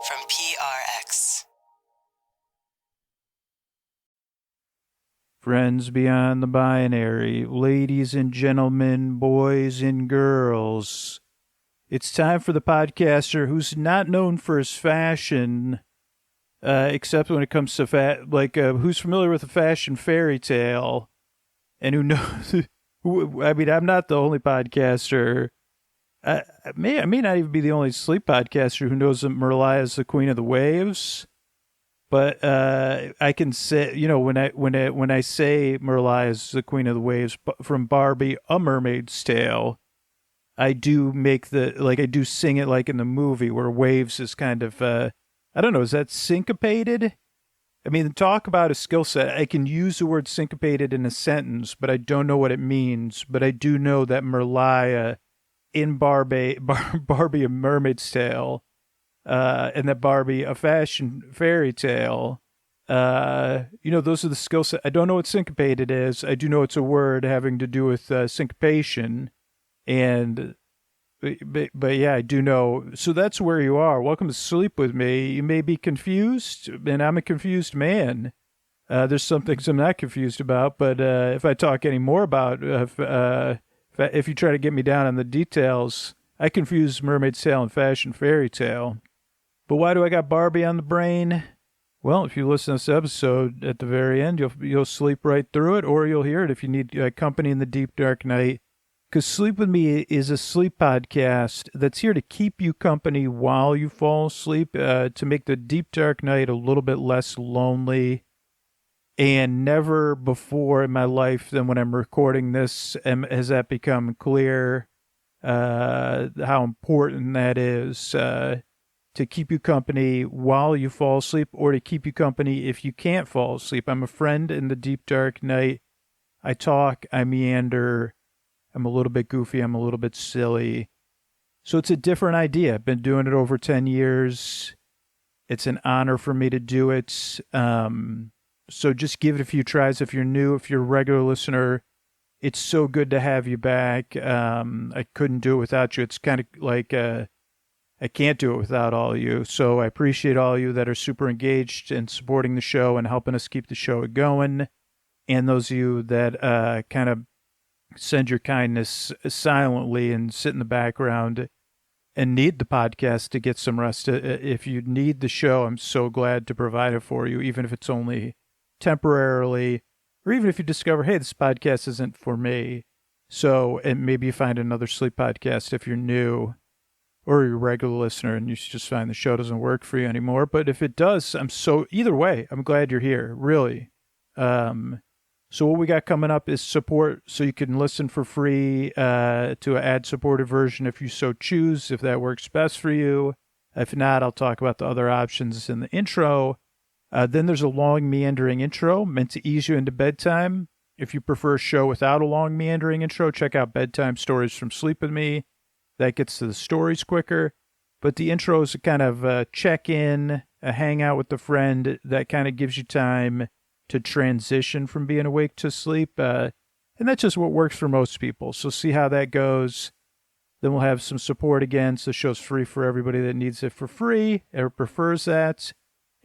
from PRX. Friends beyond the binary, ladies and gentlemen, boys and girls, it's time for the podcaster who's not known for his fashion, except when it comes to who's familiar with the fashion fairy tale, and who knows. I'm not the only podcaster. I may not even be the only sleep podcaster who knows that Merliah is the queen of the waves. But I can say, when I say Merliah is the queen of the waves from Barbie, A Mermaid's Tale, I do I do sing it like in the movie where waves is kind of, I don't know, is that syncopated? I mean, talk about a skill set. I can use the word syncopated in a sentence, but I don't know what it means. But I do know that Merliah in Barbie, A Mermaid's Tale, and that Barbie, a fashion fairy tale, those are the skill set. I don't know what syncopated is. I do know it's a word having to do with syncopation. But yeah, I do know. So that's where you are. Welcome to Sleep With Me. You may be confused, and I'm a confused man. There's some things I'm not confused about, but if I talk any more about, if you try to get me down on the details, I confuse Mermaid's Tale and fashion fairy tale. But why do I got Barbie on the brain? Well, if you listen to this episode at the very end, you'll sleep right through it, or you'll hear it if you need company in the deep dark night. Because Sleep With Me is a sleep podcast that's here to keep you company while you fall asleep, to make the deep dark night a little bit less lonely. And never before in my life than when I'm recording this has that become clear, how important that is, to keep you company while you fall asleep, or to keep you company if you can't fall asleep. I'm a friend in the deep dark night. I talk, I meander, I'm a little bit goofy, I'm a little bit silly. So it's a different idea. I've been doing it over 10 years. It's an honor for me to do it. So just give it a few tries if you're new. If you're a regular listener, it's so good to have you back. I couldn't do it without you. It's kind of like I can't do it without all of you. So I appreciate all of you that are super engaged and supporting the show and helping us keep the show going. And those of you that kind of send your kindness silently and sit in the background and need the podcast to get some rest. If you need the show, I'm so glad to provide it for you, even if it's only temporarily, or even if you discover, hey, this podcast isn't for me. So, and maybe you find another sleep podcast if you're new, or you're a regular listener and you just find the show doesn't work for you anymore. But if it does, either way, I'm glad you're here, really. So what we got coming up is support, so you can listen for free to an ad-supported version if you so choose, if that works best for you. If not, I'll talk about the other options in the intro. Then there's a long, meandering intro meant to ease you into bedtime. If you prefer a show without a long, meandering intro, check out Bedtime Stories from Sleep With Me. That gets to the stories quicker. But the intro is a kind of a check-in, a hangout with a friend that kind of gives you time to transition from being awake to sleep. And that's just what works for most people. So see how that goes. Then we'll have some support again. So the show's free for everybody that needs it for free or prefers that.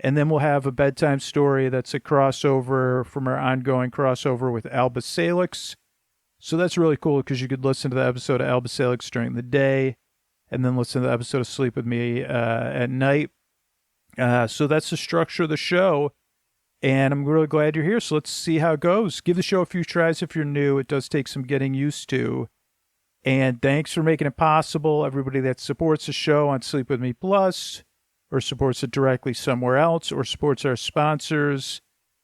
And then we'll have a bedtime story that's a crossover from our ongoing crossover with Alba Salix. So that's really cool because you could listen to the episode of Alba Salix during the day and then listen to the episode of Sleep With Me at night. So that's the structure of the show. And I'm really glad you're here. So let's see how it goes. Give the show a few tries if you're new. It does take some getting used to. And thanks for making it possible. Everybody that supports the show on Sleep With Me Plus, or supports it directly somewhere else, or supports our sponsors,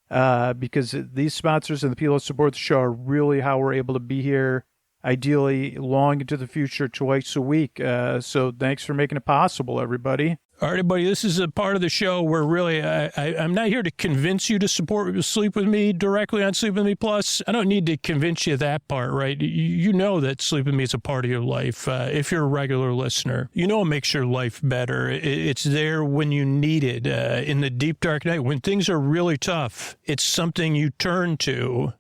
because these sponsors and the people that support the show are really how we're able to be here, ideally long into the future, twice a week. So thanks for making it possible, everybody. All right, everybody, this is a part of the show where really I'm not here to convince you to Sleep With Me directly on Sleep With Me Plus. I don't need to convince you that part, right? You know that Sleep With Me is a part of your life. If you're a regular listener, you know it makes your life better. It's there when you need it, in the deep, dark night. When things are really tough, it's something you turn to.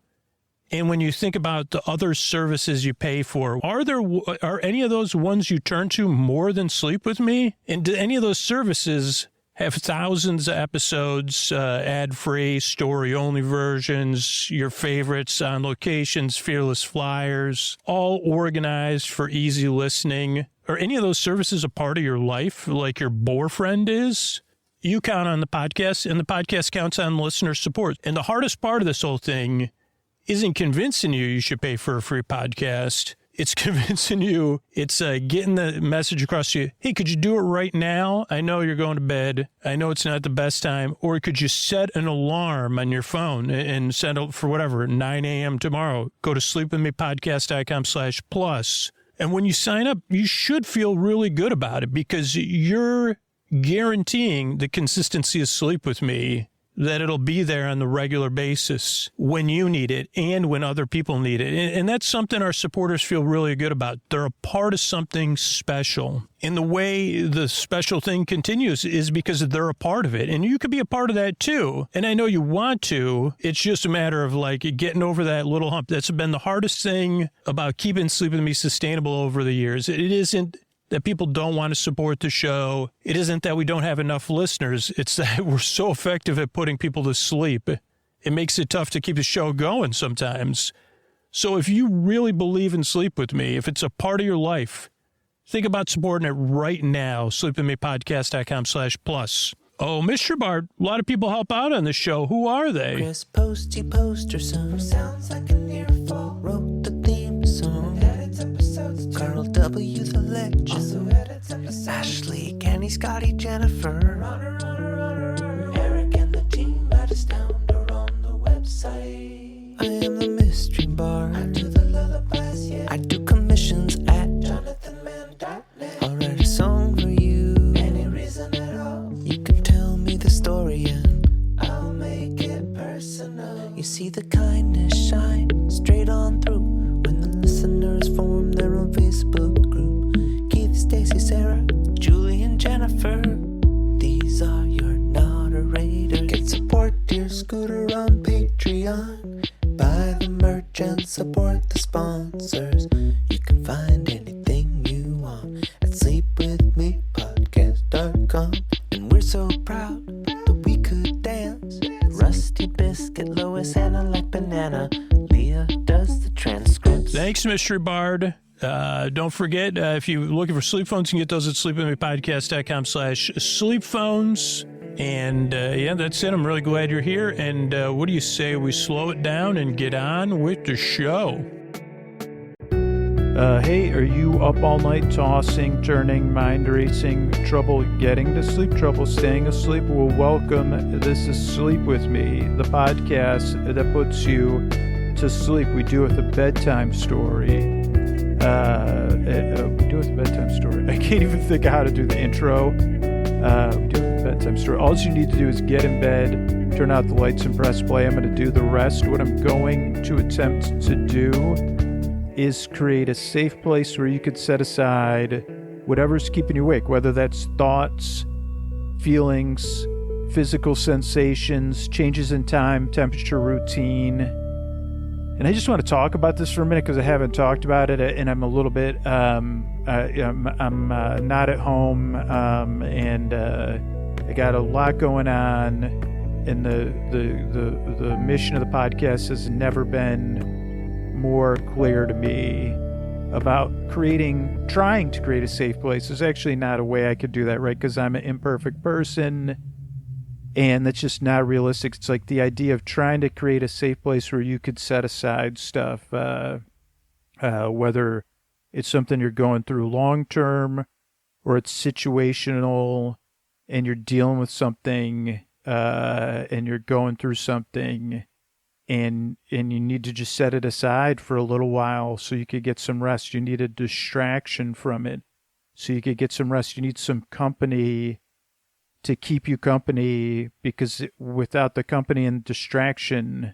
And when you think about the other services you pay for, are any of those ones you turn to more than Sleep With Me? And do any of those services have thousands of episodes, ad-free, story-only versions, your favorites on locations, fearless flyers, all organized for easy listening. Are any of those services a part of your life, like your boyfriend is? You count on the podcast, and the podcast counts on listener support. And the hardest part of this whole thing isn't convincing you should pay for a free podcast. It's convincing you, it's getting the message across to you. Hey, could you do it right now? I know you're going to bed. I know it's not the best time. Or could you set an alarm on your phone and set it for whatever, 9 a.m. tomorrow? Go to sleepwithmepodcast.com/plus. And when you sign up, you should feel really good about it because you're guaranteeing the consistency of Sleep With Me, that it'll be there on the regular basis when you need it and when other people need it. And that's something our supporters feel really good about. They're a part of something special. And the way the special thing continues is because they're a part of it. And you could be a part of that too. And I know you want to. It's just a matter of like getting over that little hump. That's been the hardest thing about keeping Sleep With Me sustainable over the years. It isn't that people don't want to support the show. It isn't that we don't have enough listeners. It's that we're so effective at putting people to sleep. It makes it tough to keep the show going sometimes. So if you really believe in Sleep With Me, if it's a part of your life, think about supporting it right now. sleepwithmepodcast.com/plus. Oh, Mr. Bart, a lot of people help out on this show. Who are they? Chris Posty Poster Son sounds like an earful. Wrote the theme song. Edits episodes too. Carl W. the Legend. Also edits episodes. Ashley, Kenny, Scotty, Jennifer. Runner. Eric and the team at Astound are on the website. I am the mystery bard. I do the lullabies, yeah. I do commissions at JonathanMann.net. I'll write a song for you. Any reason at all. You can tell me the story and I'll make it personal. You see the kindness shine straight on through when the listeners form their own Facebook group. Keith, Stacy, Sarah, Julie, and Jennifer. These are your moderators. Get support dear Scooter on Patreon. Buy the merch and support the sponsors. You can find anything you want at sleepwithmepodcast.com. And we're so proud that we could dance. Rusty Biscuit, Lois, Anna like banana. Leah does the transcripts. Thanks, Mystery Bard. Don't forget, if you're looking for sleep phones, you can get those at sleepwithmepodcast.com/sleepphones. And yeah, that's it. I'm really glad you're here. And what do you say we slow it down and get on with the show? Hey, are you up all night tossing, turning, mind racing, trouble getting to sleep, trouble staying asleep? Well, welcome. This is Sleep With Me, the podcast that puts you to sleep. We do it with a bedtime story. We do it with a bedtime story. I can't even think of how to do the intro. We do it with a bedtime story. All you need to do is get in bed, turn out the lights, and press play. I'm going to do the rest. What I'm going to attempt to do is create a safe place where you could set aside whatever's keeping you awake, whether that's thoughts, feelings, physical sensations, changes in time, temperature, routine. And I just want to talk about this for a minute because I haven't talked about it, and I'm a little bit, I'm not at home, and I got a lot going on, and the mission of the podcast has never been more clear to me about trying to create a safe place. There's actually not a way I could do that, right? Because I'm an imperfect person, and that's just not realistic. It's like the idea of trying to create a safe place where you could set aside stuff, whether it's something you're going through long term or it's situational and you're dealing with something and you're going through something and you need to just set it aside for a little while so you could get some rest. You need a distraction from it so you could get some rest. You need some company to keep you company, because without the company and distraction,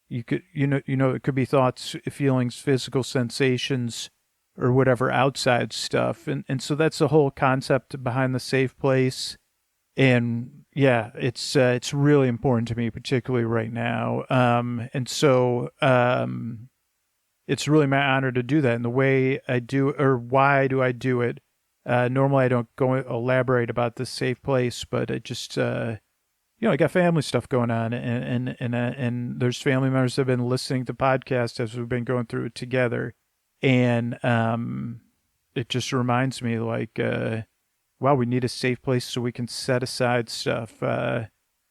it could be thoughts, feelings, physical sensations, or whatever outside stuff. And so that's the whole concept behind the safe place. And yeah, it's really important to me, particularly right now. And so it's really my honor to do that. And the way I do, or why do I do it? Normally I don't go elaborate about this safe place, but it just, I got family stuff going on, and there's family members that have been listening to podcasts as we've been going through it together. And it just reminds me like, wow, we need a safe place so we can set aside stuff,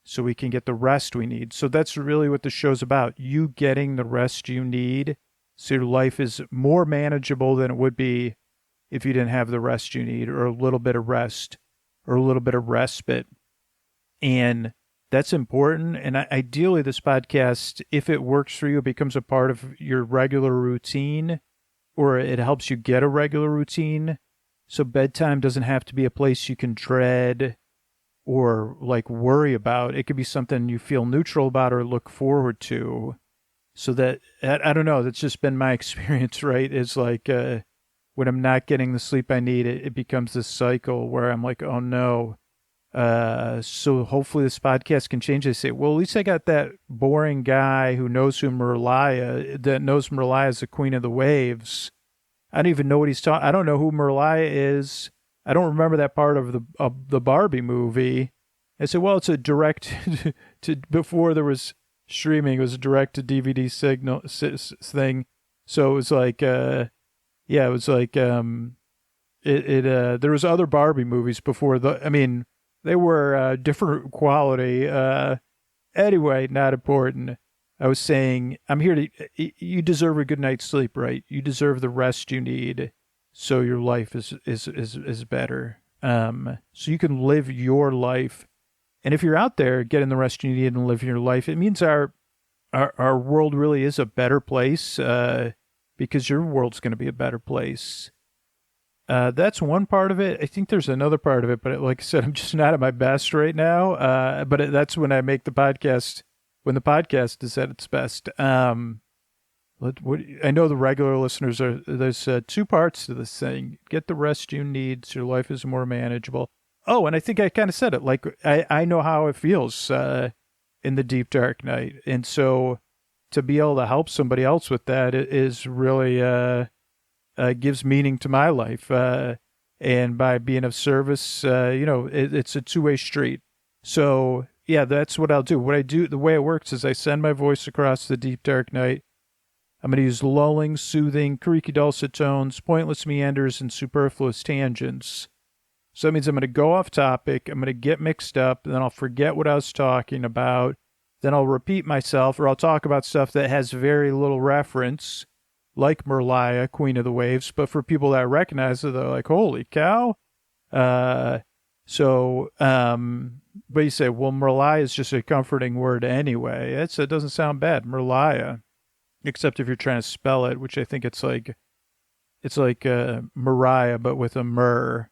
so we can get the rest we need. So that's really what the show's about. You getting the rest you need so your life is more manageable than it would be if you didn't have the rest you need, or a little bit of rest, or a little bit of respite. And that's important. And ideally, this podcast, if it works for you, it becomes a part of your regular routine, or it helps you get a regular routine. So bedtime doesn't have to be a place you can dread or like worry about. It could be something you feel neutral about or look forward to. So that, I don't know, that's just been my experience, right? Is like when I'm not getting the sleep I need, it becomes this cycle where I'm like, oh no. So hopefully this podcast can change. I say, well, at least I got that boring guy who knows who that knows Merliah is the queen of the waves. I don't even know what he's talking. I don't know who Merliah is. I don't remember that part of the Barbie movie. I said, well, it's a direct to before there was streaming, it was a direct to DVD signal thing. So it was like, it was like, there was other Barbie movies before they were different quality. Anyway, not important. I was saying, I'm here to, you deserve a good night's sleep, right? You deserve the rest you need so your life is better. So you can live your life. And if you're out there getting the rest you need and living your life, it means our world really is a better place, because your world's going to be a better place. That's one part of it. I think there's another part of it, but like I said, I'm just not at my best right now. But that's when I make the podcast, when the podcast is at its best. I know the regular listeners there's two parts to this thing. Get the rest you need so your life is more manageable. Oh, and I think I kind of said it. Like, I know how it feels in the deep, dark night. And so to be able to help somebody else with that is really gives meaning to my life. And by being of service, it's a two-way street. So, yeah, that's what I'll do. What I do, the way it works is I send my voice across the deep, dark night. I'm going to use lulling, soothing, creaky dulcet tones, pointless meanders, and superfluous tangents. So that means I'm going to go off topic, I'm going to get mixed up, and then I'll forget what I was talking about. Then I'll repeat myself, or I'll talk about stuff that has very little reference, like Merliah, Queen of the Waves. But for people that recognize it, they're like, holy cow. But you say, well, Merliah is just a comforting word anyway. It doesn't sound bad, Merliah. Except if you're trying to spell it, which I think it's like Mariah, but with a myrrh.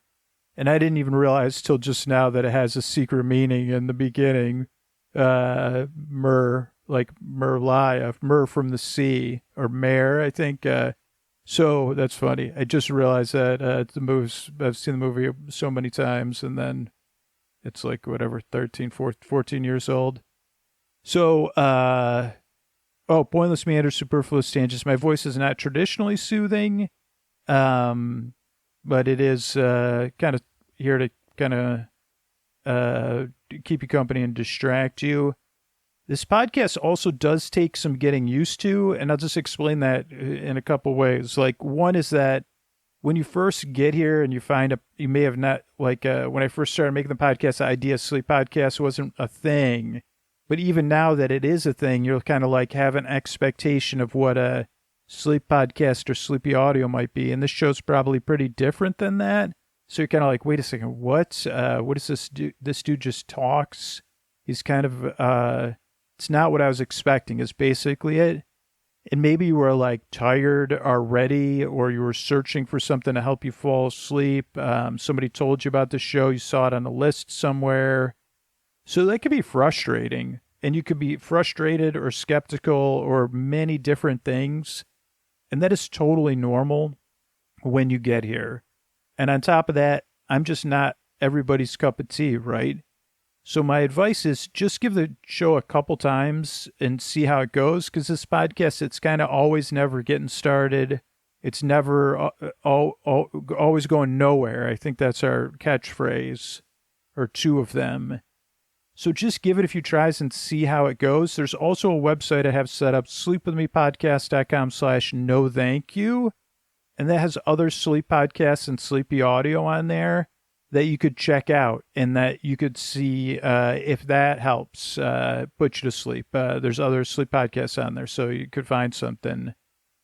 And I didn't even realize till just now that it has a secret meaning in the beginning. Myrrh, like Merliah, myrrh from the sea, or mare, I think. So that's funny. I just realized that I've seen the movie so many times, and then it's like, whatever, 14 years old. So, pointless meanders, superfluous tangents. My voice is not traditionally soothing, but it is kind of here to kind of keep you company and distract you. This podcast also does take some getting used to, and I'll just explain that in a couple ways. Like, one is that when you first get here and you find you may have not, like when I first started making the podcast, the idea of sleep podcast wasn't a thing. But even now that it is a thing, you'll kind of like have an expectation of what a sleep podcast or sleepy audio might be. And this show's probably pretty different than that. So you're kind of like, wait a second, what? What is this dude? This dude just talks. He's kind of, it's not what I was expecting is basically it. And maybe you were like tired already, or you were searching for something to help you fall asleep. Somebody told you about the show. You saw it on a list somewhere. So that could be frustrating, and you could be frustrated or skeptical or many different things. And that is totally normal when you get here. And on top of that, I'm just not everybody's cup of tea, right? So my advice is just give the show a couple times and see how it goes. Because this podcast, it's kind of always never getting started. It's never always going nowhere. I think that's our catchphrase, or two of them. So just give it a few tries and see how it goes. There's also a website I have set up, sleepwithmepodcast.com/no thank you. And that has other sleep podcasts and sleepy audio on there that you could check out and that you could see if that helps put you to sleep. There's other sleep podcasts on there, so you could find something.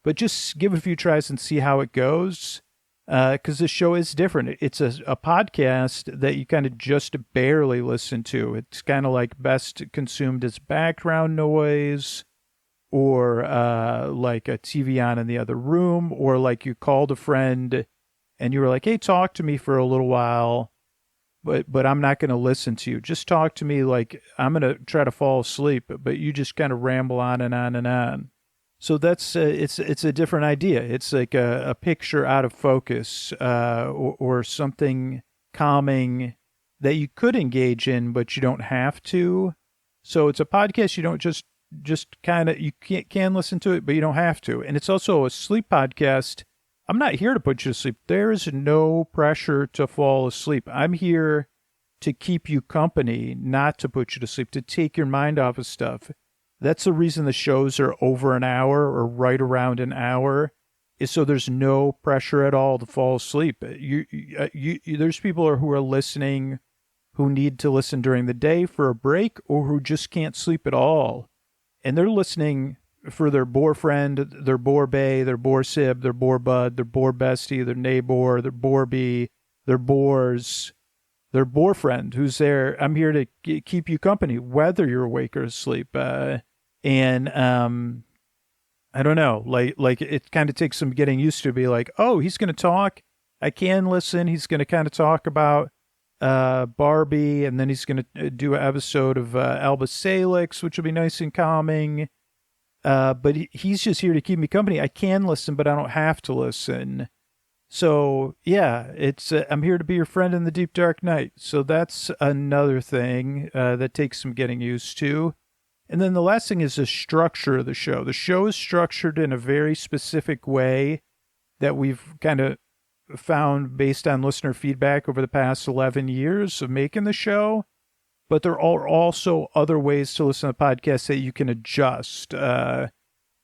But just give it a few tries and see how it goes, because the show is different. It's a podcast that you kind of just barely listen to. It's kind of like best consumed as background noise, or like a TV on in the other room, or like you called a friend and you were like, hey, talk to me for a little while, but I'm not going to listen to you. Just talk to me like I'm going to try to fall asleep, but you just kind of ramble on and on and on. So that's it's a different idea. It's like a picture out of focus, or something calming that you could engage in, but you don't have to. So it's a podcast you don't just kind of, you can listen to it, but you don't have to. And it's also a sleep podcast. I'm not here to put you to sleep. There is no pressure to fall asleep. I'm here to keep you company, not to put you to sleep, to take your mind off of stuff. That's the reason the shows are over an hour or right around an hour, is so there's no pressure at all to fall asleep. There's people who are listening who need to listen during the day for a break, or who just can't sleep at all. And they're listening for their boar friend, their boar bae, their boar sib, their boar bud, their boar bestie, their neighbor, their boar bee, their boars, their boar friend who's there. I'm here to keep you company, whether you're awake or asleep. And I don't know, like it kind of takes some getting used to, be like, oh, he's going to talk. I can listen. He's going to kind of talk about Barbie, and then he's going to do an episode of Alba Salix, which will be nice and calming. But he's just here to keep me company. I can listen, but I don't have to listen. So yeah, it's I'm here to be your friend in the deep dark night. So that's another thing that takes some getting used to. And then the last thing is the structure of the show. The show is structured in a very specific way that we've kind of found based on listener feedback over the past 11 years of making the show. But there are also other ways to listen to podcasts that you can adjust.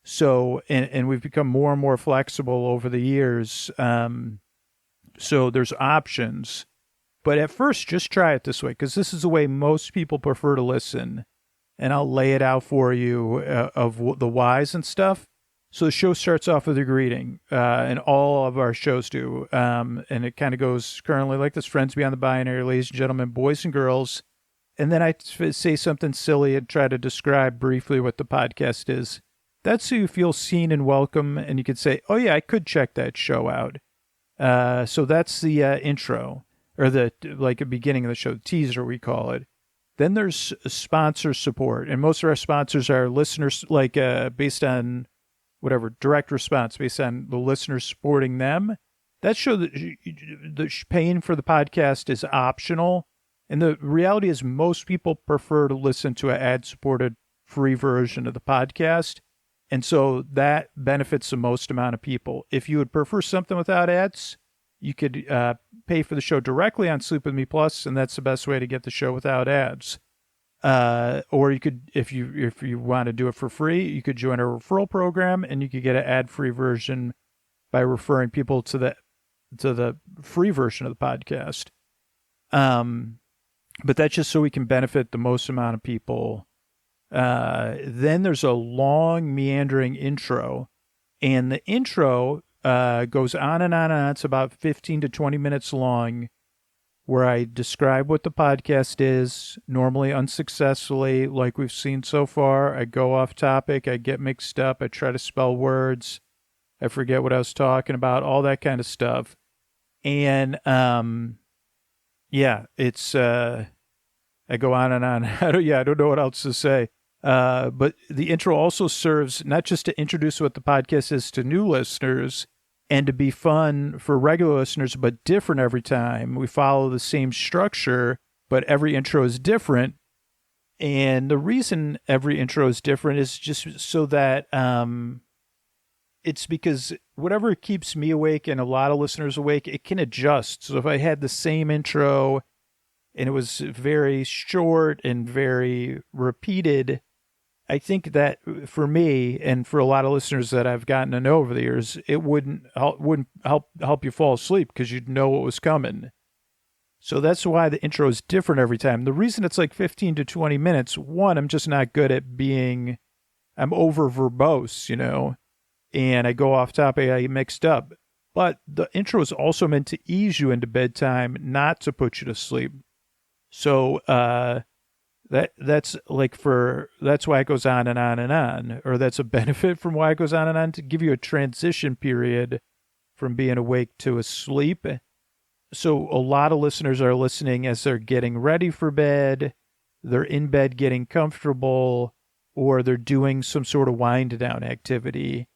So we've become more and more flexible over the years. So there's options. But at first, just try it this way, because this is the way most people prefer to listen. And I'll lay it out for you of the whys and stuff. So the show starts off with a greeting, and all of our shows do. And it kind of goes currently like this: friends beyond the binary, ladies and gentlemen, boys and girls. And then I say something silly and try to describe briefly what the podcast is. That's so you feel seen and welcome, and you could say, oh yeah, I could check that show out. So that's the intro, or the beginning of the show, the teaser we call it. Then there's sponsor support, and most of our sponsors are listeners, based on whatever, direct response, based on the listeners supporting them. That show, the paying for the podcast is optional, and the reality is most people prefer to listen to an ad-supported free version of the podcast, and so that benefits the most amount of people. If you would prefer something without ads, you could pay for the show directly on Sleep With Me Plus, and that's the best way to get the show without ads. Or you could, if you want to do it for free, you could join our referral program, and you could get an ad-free version by referring people to the free version of the podcast. But that's just so we can benefit the most amount of people. Then there's a long, meandering intro, and the intro goes on and on and on. It's about 15 to 20 minutes long, where I describe what the podcast is, normally unsuccessfully, like we've seen so far. I go off topic, I get mixed up, I try to spell words, I forget what I was talking about, all that kind of stuff. And yeah, it's I go on and on. I don't know what else to say. But the intro also serves not just to introduce what the podcast is to new listeners and to be fun for regular listeners, but different every time. We follow the same structure, but every intro is different. And the reason every intro is different is just so that it's because whatever keeps me awake and a lot of listeners awake, it can adjust. So if I had the same intro and it was very short and very repeated, I think that for me and for a lot of listeners that I've gotten to know over the years, it wouldn't help you fall asleep because you'd know what was coming. So that's why the intro is different every time. The reason it's like 15 to 20 minutes, one, I'm just not good at I'm over verbose, and I go off topic, I get mixed up. But the intro is also meant to ease you into bedtime, not to put you to sleep. So that's why it goes on and on and on, or that's a benefit from why it goes on and on, to give you a transition period from being awake to asleep. So a lot of listeners are listening as they're getting ready for bed, they're in bed getting comfortable, or they're doing some sort of wind down activity.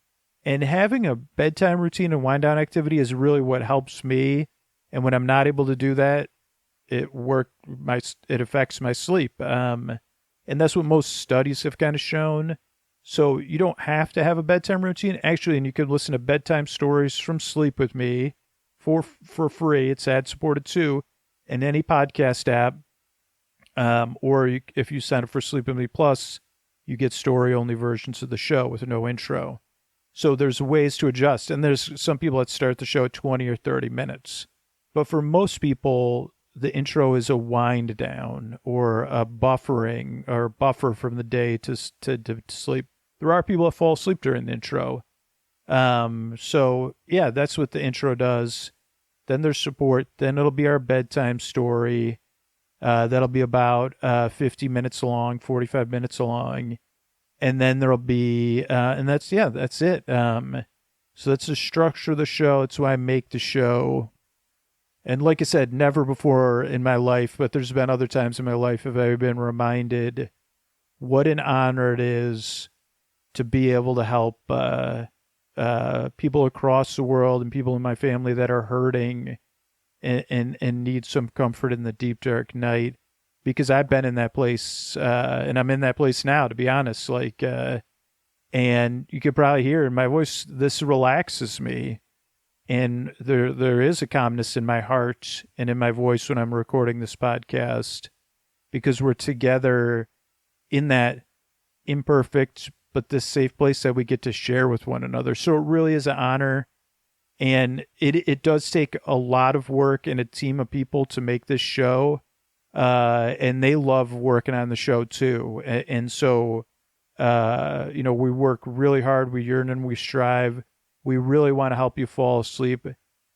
And having a bedtime routine and wind down activity is really what helps me. And when I'm not able to do that, it affects my sleep. And that's what most studies have kind of shown. So you don't have to have a bedtime routine. Actually, and you can listen to bedtime stories from Sleep With Me for free. It's ad supported too, in any podcast app. If you sign up for Sleep With Me Plus, you get story-only versions of the show with no intro. So there's ways to adjust. And there's some people that start the show at 20 or 30 minutes. But for most people, the intro is a wind down or a buffering or buffer from the day to sleep. There are people that fall asleep during the intro. So, yeah, that's what the intro does. Then there's support. Then it'll be our bedtime story. That'll be about 50 minutes long, 45 minutes long. And then there'll be, and that's it. So that's the structure of the show. It's why I make the show. And like I said, never before in my life, but there's been other times in my life have I been reminded what an honor it is to be able to help people across the world and people in my family that are hurting and need some comfort in the deep, dark night. Because I've been in that place, and I'm in that place now, to be honest. And you could probably hear in my voice, this relaxes me. And there is a calmness in my heart and in my voice when I'm recording this podcast, because we're together in that imperfect but this safe place that we get to share with one another. So it really is an honor. And it does take a lot of work and a team of people to make this show. And they love working on the show too. And so, we work really hard. We yearn and we strive. We really want to help you fall asleep.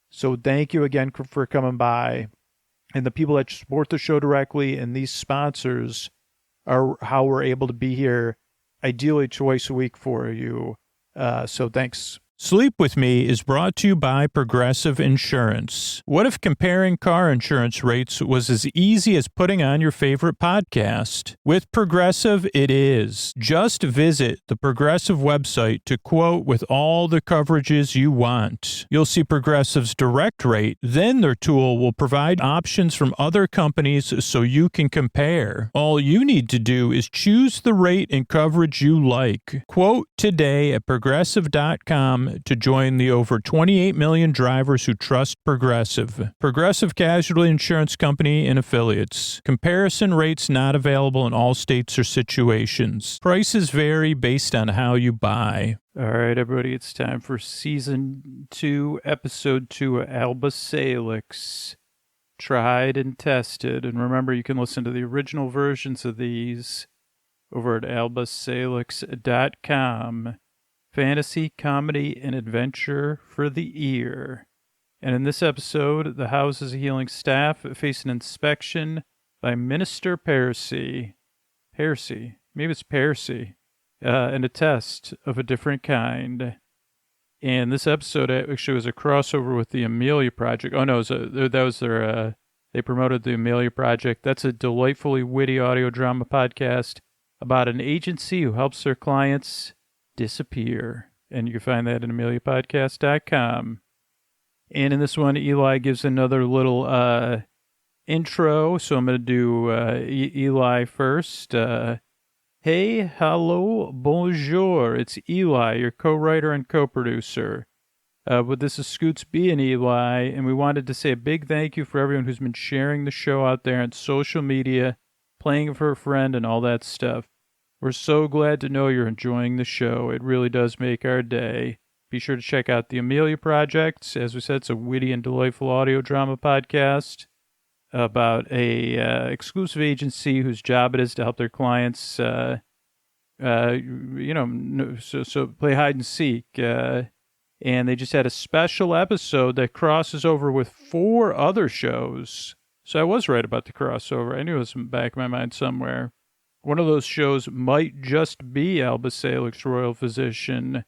So thank you again for coming by. And the people that support the show directly and these sponsors are how we're able to be here, ideally twice a week for you. So thanks. Sleep With Me is brought to you by Progressive Insurance. What if comparing car insurance rates was as easy as putting on your favorite podcast? With Progressive, it is. Just visit the Progressive website to quote with all the coverages you want. You'll see Progressive's direct rate, then their tool will provide options from other companies so you can compare. All you need to do is choose the rate and coverage you like. Quote today at Progressive.com to join the over 28 million drivers who trust Progressive. Progressive Casualty Insurance Company and Affiliates. Comparison rates not available in all states or situations. Prices vary based on how you buy. All right, everybody, it's time for Season 2, Episode 2 of Alba Salix. Tried and tested. And remember, you can listen to the original versions of these over at albasalix.com. Fantasy, comedy, and adventure for the ear. And in this episode, the Houses of Healing staff face an inspection by Minister Parsi. Maybe it's Parsi. And a test of a different kind. And this episode actually was a crossover with the Amelia Project. Oh, no, that was their... they promoted the Amelia Project. That's a delightfully witty audio drama podcast about an agency who helps their clients disappear. And you can find that at ameliapodcast.com. And in this one, Eli gives another little intro. So I'm going to do Eli first. Hey, hello, bonjour. It's Eli, your co-writer and co-producer. But this is Scoots B and Eli, and we wanted to say a big thank you for everyone who's been sharing the show out there on social media, playing it for a friend, and all that stuff. We're so glad to know you're enjoying the show. It really does make our day. Be sure to check out the Amelia Project. As we said, it's a witty and delightful audio drama podcast about a exclusive agency whose job it is to help their clients, so play hide and seek. And they just had a special episode that crosses over with 4 other shows. So I was right about the crossover. I knew it was in the back of my mind somewhere. One of those shows might just be Alba Salix, Royal Physician.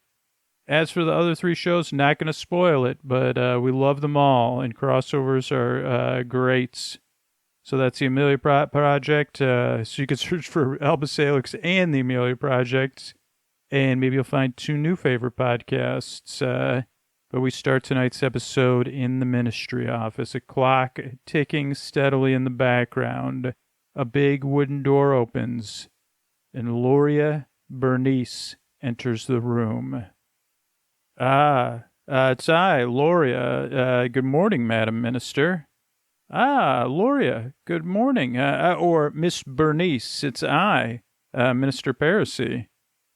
As for the other 3 shows, not going to spoil it, but we love them all, and crossovers are great. So that's the Amelia Project. So you can search for Alba Salix and the Amelia Project, and maybe you'll find 2 new favorite podcasts. But we start tonight's episode in the ministry office, a clock ticking steadily in the background. A big wooden door opens, and Loria Bernice enters the room. It's I, Loria. Good morning, Madam Minister. Loria, good morning. Or Miss Bernice, it's I, Minister Parisi.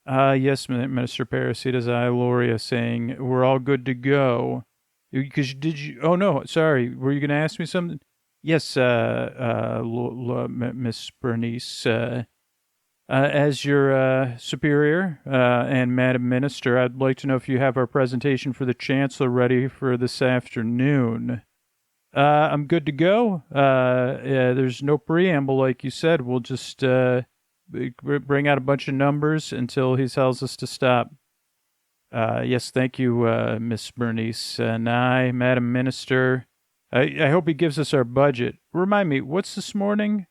Yes, Minister Parisi, it is I, Loria, saying we're all good to go. Because oh no, sorry, were you going to ask me something? Yes, Miss Bernice, as your superior and Madam Minister, I'd like to know if you have our presentation for the Chancellor ready for this afternoon. I'm good to go. There's no preamble, like you said. We'll just bring out a bunch of numbers until he tells us to stop. Yes, thank you, Miss Bernice. And I, Madam Minister, I hope he gives us our budget. Remind me, what's this morning?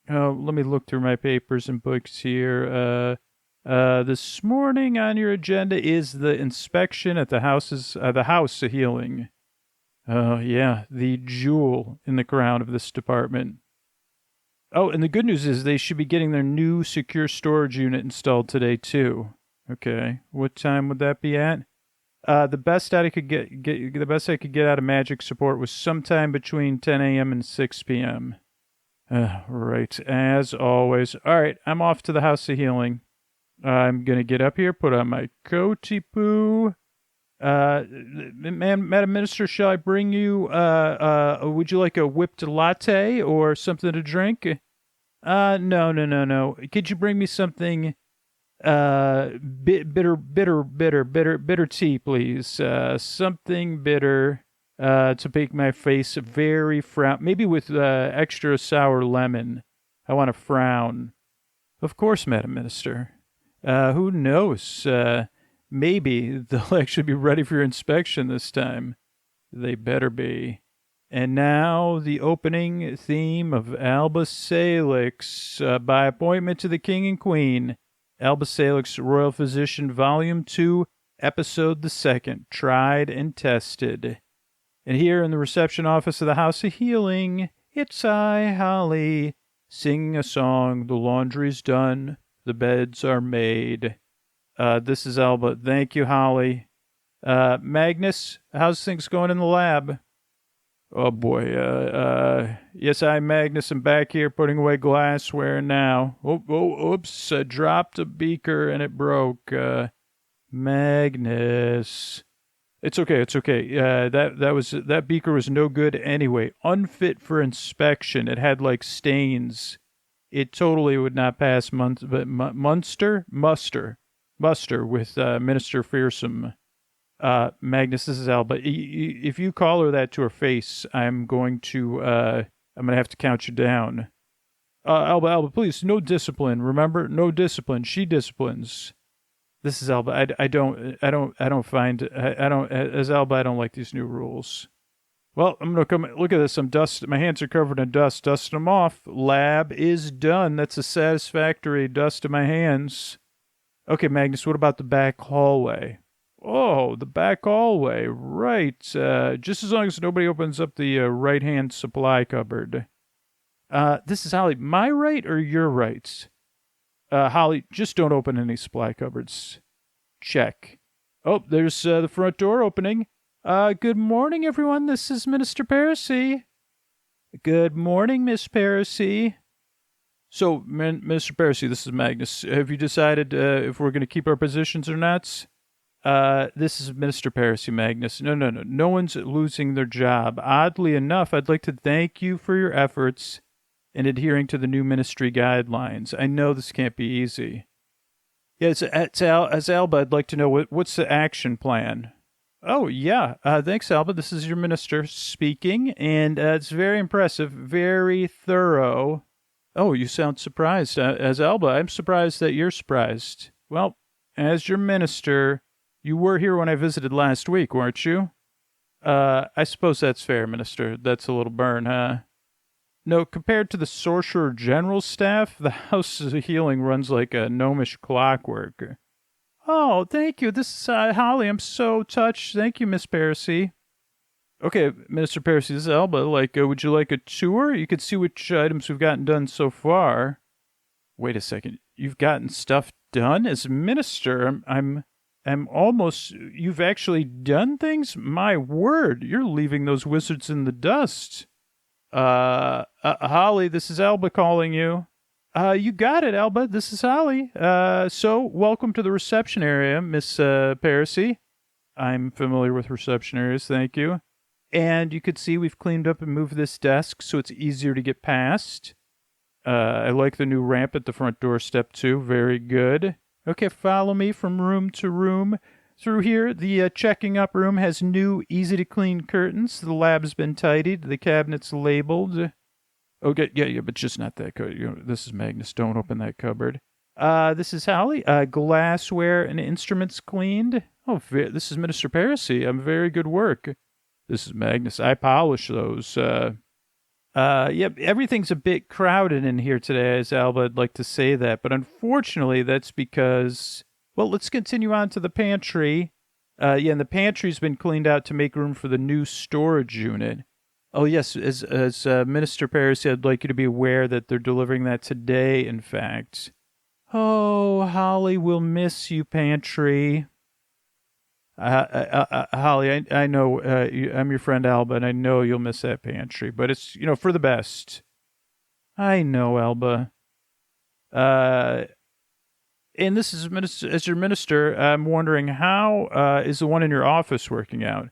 Let me look through my papers and books here. This morning on your agenda is the inspection at the House of Healing. Yeah, the jewel in the crown of this department. Oh, and the good news is they should be getting their new secure storage unit installed today, too. Okay, what time would that be at? The best I could get out of Magic support was sometime between 10 a.m. and 6 p.m. Right, as always. All right, I'm off to the House of Healing. I'm going to get up here, put on my coaty poo. Madam Minister, shall I bring you, would you like a whipped latte or something to drink? No. Could you bring me something, bitter tea, please? Something bitter, to make my face very frown, maybe with, extra sour lemon. I want to frown. Of course, Madam Minister. Who knows, maybe they'll actually be ready for your inspection this time. They better be. And now the opening theme of Alba Salix, by appointment to the King and Queen. Alba Salix, Royal Physician, Volume 2, Episode the 2nd, Tried and Tested. And here in the reception office of the House of Healing, it's I, Holly, singing a song. The laundry's done, the beds are made. This is Alba. Thank you, Holly. Magnus, how's things going in the lab? Oh, boy. Yes, I'm Magnus. I'm back here putting away glassware now. Oops. I dropped a beaker and it broke. Magnus. It's okay. That beaker was no good anyway. Unfit for inspection. It had, like, stains. It totally would not pass muster with Minister Fearsome. Magnus, this is Alba. If you call her that to her face, I'm going to have to count you down. Alba, please, no discipline. Remember, no discipline. She disciplines. This is Alba. As Alba, I don't like these new rules. Well, I'm going to come, look at this. My hands are covered in dust. Dusting them off. Lab is done. That's a satisfactory dust in my hands. Okay, Magnus, what about the back hallway? Oh, the back hallway. Right. Just as long as nobody opens up the right-hand supply cupboard. This is Holly. My right or your right? Holly, just don't open any supply cupboards. Check. Oh, there's the front door opening. Good morning, everyone. This is Minister Parisi. Good morning, Miss Parisi. So, Mr. Parisi, this is Magnus. Have you decided if we're going to keep our positions or not? This is Minister Parisi, Magnus. No. No one's losing their job. Oddly enough, I'd like to thank you for your efforts in adhering to the new ministry guidelines. I know this can't be easy. Yeah, as Alba, I'd like to know what's the action plan? Oh, yeah. Thanks, Alba. This is your minister speaking, and it's very impressive, very thorough. Oh, you sound surprised. As Alba, I'm surprised that you're surprised. Well, as your minister, you were here when I visited last week, weren't you? I suppose that's fair, Minister. That's a little burn, huh? No, compared to the Sorcerer General's staff, the House of Healing runs like a gnomish clockwork. Oh, thank you. This is Holly. I'm so touched. Thank you, Miss Parisi. Okay, Minister Parisi, this is Alba. Would you like a tour? You could see which items we've gotten done so far. Wait a second. You've gotten stuff done as minister? I'm almost... You've actually done things? My word, you're leaving those wizards in the dust. Holly, this is Alba calling you. You got it, Alba. This is Holly. So, welcome to the reception area, Miss Parisi. I'm familiar with reception areas, thank you. And you could see we've cleaned up and moved this desk so it's easier to get past. I like the new ramp at the front doorstep, too. Very good. Okay, follow me from room to room. Through here, the checking up room has new, easy-to-clean curtains. The lab's been tidied. The cabinet's labeled. Okay, yeah, but just not that cupboard. This is Magnus. Don't open that cupboard. This is Holly. Glassware and instruments cleaned. Oh, this is Minister Parisi. Very good work. This is Magnus. I polish those. Everything's a bit crowded in here today, as Alba. I'd like to say that, but unfortunately, that's because... Well, let's continue on to the pantry. And the pantry's been cleaned out to make room for the new storage unit. Oh, yes, as Minister Parisi, I'd like you to be aware that they're delivering that today, in fact. Oh, Holly, we'll miss you, pantry. Holly, I know I'm your friend Alba, and I know you'll miss that pantry, but it's, for the best. I know, Alba. And this is, as your minister, I'm wondering, how is the one in your office working out?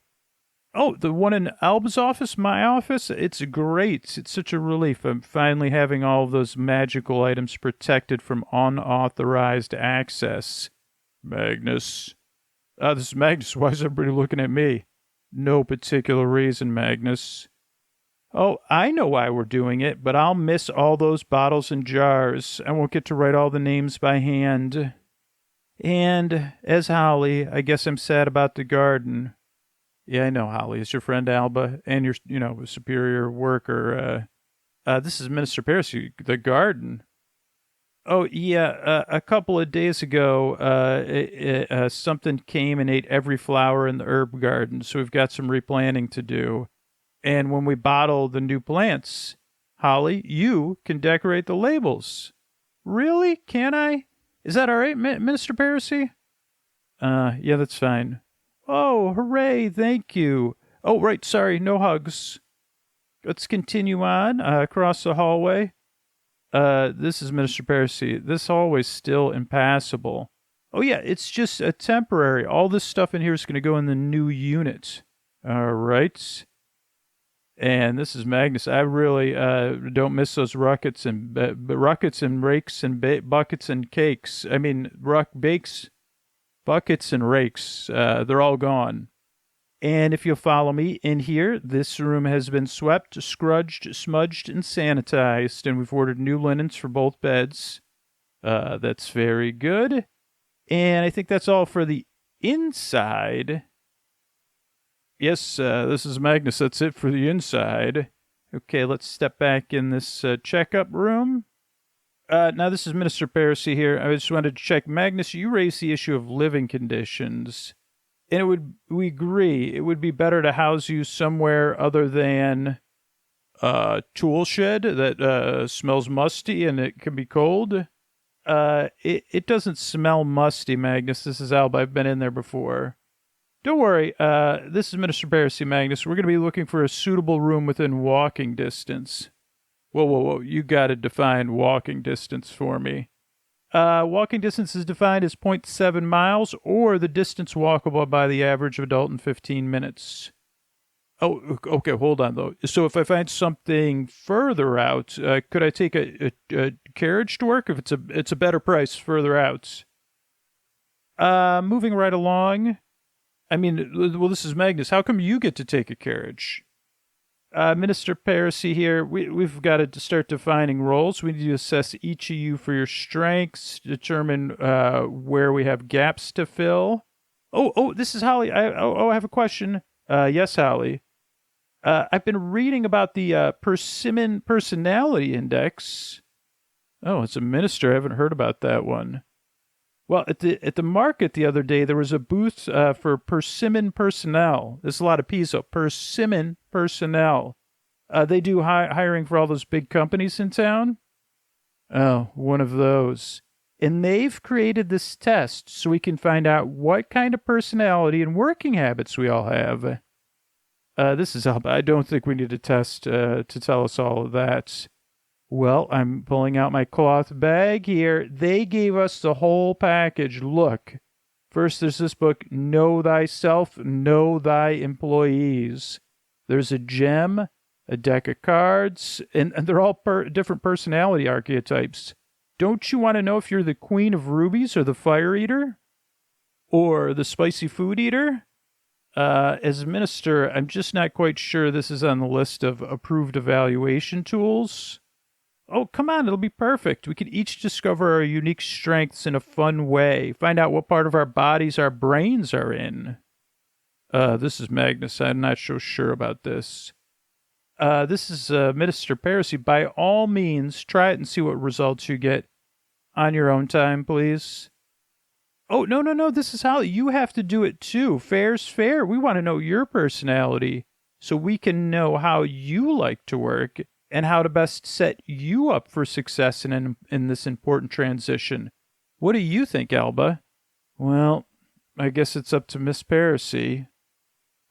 Oh, the one in Alba's office, my office? It's great. It's such a relief. I'm finally having all of those magical items protected from unauthorized access. Magnus. This is Magnus. Why is everybody looking at me? No particular reason, Magnus. Oh, I know why we're doing it, but I'll miss all those bottles and jars. I won't get to write all the names by hand. And, as Holly, I guess I'm sad about the garden. Yeah, I know, Holly. It's your friend Alba and your, superior worker. This is Minister Parisi, the garden. Oh, yeah, a couple of days ago, something came and ate every flower in the herb garden, so we've got some replanting to do. And when we bottle the new plants, Holly, you can decorate the labels. Really? Can I? Is that all right, Minister Parisi? Yeah, that's fine. Oh, hooray, thank you. Oh, right, sorry, no hugs. Let's continue on across the hallway. This is Minister Parisi. This hallway's still impassable. Oh, yeah, it's just a temporary. All this stuff in here is going to go in the new unit. All right. And this is Magnus. I really don't miss those ruckets and rakes and buckets and cakes. I mean, bakes, buckets and rakes. They're all gone. And if you'll follow me in here, this room has been swept, scrudged, smudged, and sanitized. And we've ordered new linens for both beds. That's very good. And I think that's all for the inside. Yes, this is Magnus. That's it for the inside. Okay, let's step back in this checkup room. Now, this is Minister Parisi here. I just wanted to check. Magnus, you raised the issue of living conditions. And we agree, it would be better to house you somewhere other than a tool shed that smells musty and it can be cold. It doesn't smell musty, Magnus. This is Alba. I've been in there before. Don't worry. This is Minister Parisi Magnus. We're going to be looking for a suitable room within walking distance. Whoa. You got to define walking distance for me. Walking distance is defined as 0.7 miles or the distance walkable by the average adult in 15 minutes. Oh, okay, hold on, though. So if I find something further out, could I take a carriage to work if it's a better price further out? Moving right along. I mean, well, this is Magnus. How come you get to take a carriage? Minister Parisi here, we've got to start defining roles. We need to assess each of you for your strengths, determine where we have gaps to fill. Oh, this is Holly. I have a question. Yes, Holly. I've been reading about the Persimmon Personality Index. Oh, it's a minister. I haven't heard about that one. Well, at the market the other day, there was a booth for Persimmon Personnel. There's a lot of P's, so Persimmon Personnel. They do hiring for all those big companies in town. Oh, one of those. And they've created this test so we can find out what kind of personality and working habits we all have. This is Alba. I don't think we need a test to tell us all of that. Well, I'm pulling out my cloth bag here. They gave us the whole package. Look. First, there's this book, Know Thyself, Know Thy Employees. There's a gem, a deck of cards, and they're all different personality archetypes. Don't you want to know if you're the Queen of Rubies or the Fire Eater? Or the Spicy Food Eater? As a minister, I'm just not quite sure this is on the list of approved evaluation tools. Oh, come on, it'll be perfect. We can each discover our unique strengths in a fun way. Find out what part of our bodies our brains are in. This is Magnus. I'm not so sure about this. This is Minister Parisi. By all means, try it and see what results you get on your own time, please. Oh, no. This is how you have to do it, too. Fair's fair. We want to know your personality so we can know how you like to work and how to best set you up for success in this important transition. What do you think, Alba? Well, I guess it's up to Miss Parisi.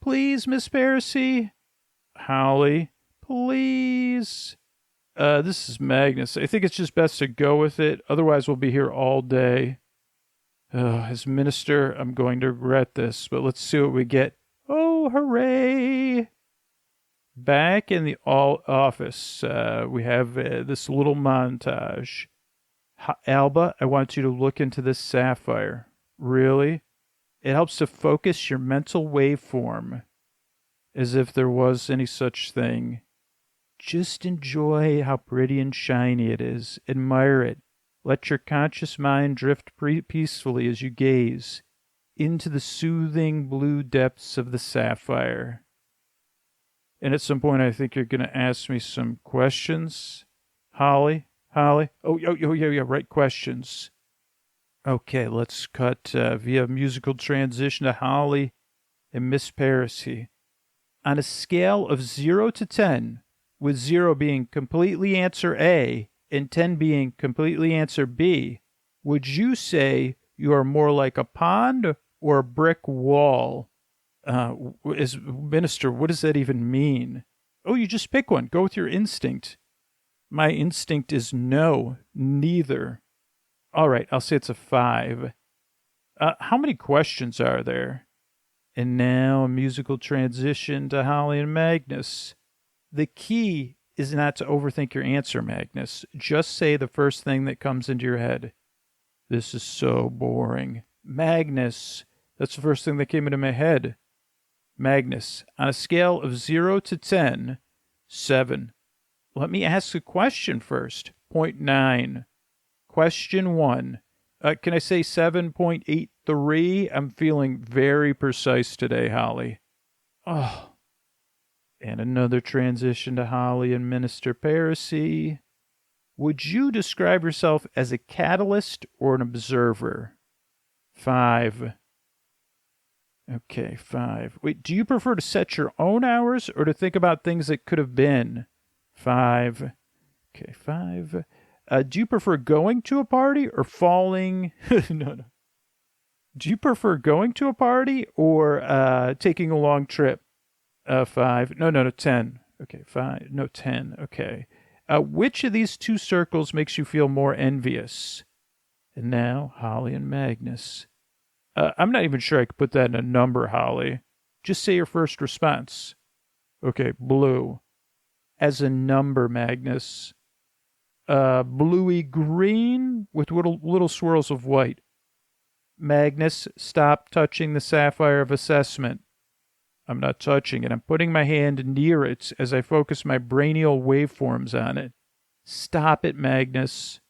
Please, Miss Parisi? Holly, please? This is Magnus. I think it's just best to go with it. Otherwise, we'll be here all day. As minister, I'm going to regret this, but let's see what we get. Oh, hooray! Back in the office, we have this little montage. Alba, I want you to look into this sapphire. Really? It helps to focus your mental waveform, as if there was any such thing. Just enjoy how pretty and shiny it is. Admire it. Let your conscious mind drift peacefully as you gaze into the soothing blue depths of the sapphire. And at some point, I think you're going to ask me some questions. Holly? Oh, yeah, right questions. Okay, let's cut via musical transition to Holly and Miss Parisi. On a scale of 0 to 10, with 0 being completely answer A and 10 being completely answer B, would you say you are more like a pond or a brick wall? As minister, what does that even mean? Oh, you just pick one. Go with your instinct. My instinct is no, neither. All right, I'll say it's a 5. How many questions are there? And now a musical transition to Holly and Magnus. The key is not to overthink your answer, Magnus. Just say the first thing that comes into your head. This is so boring. Magnus, that's the first thing that came into my head. Magnus, on a scale of 0 to 10, 7. Let me ask a question first. 0.9. Question 1. Can I say 7.83? I'm feeling very precise today, Holly. Oh. And another transition to Holly and Minister Parisi. Would you describe yourself as a catalyst or an observer? 5. Okay, 5. Wait, do you prefer to set your own hours or to think about things that could have been? 5. Okay, 5. Do you prefer going to a party or falling? No. Do you prefer going to a party or taking a long trip? 5. No, 10. Okay, 5. No, 10. Okay. Which of these two circles makes you feel more envious? And now, Holly and Magnus. I'm not even sure I could put that in a number, Holly. Just say your first response. Okay, blue. As a number, Magnus. Bluey green with little swirls of white. Magnus, stop touching the sapphire of assessment. I'm not touching it. I'm putting my hand near it as I focus my brainial waveforms on it. Stop it, Magnus.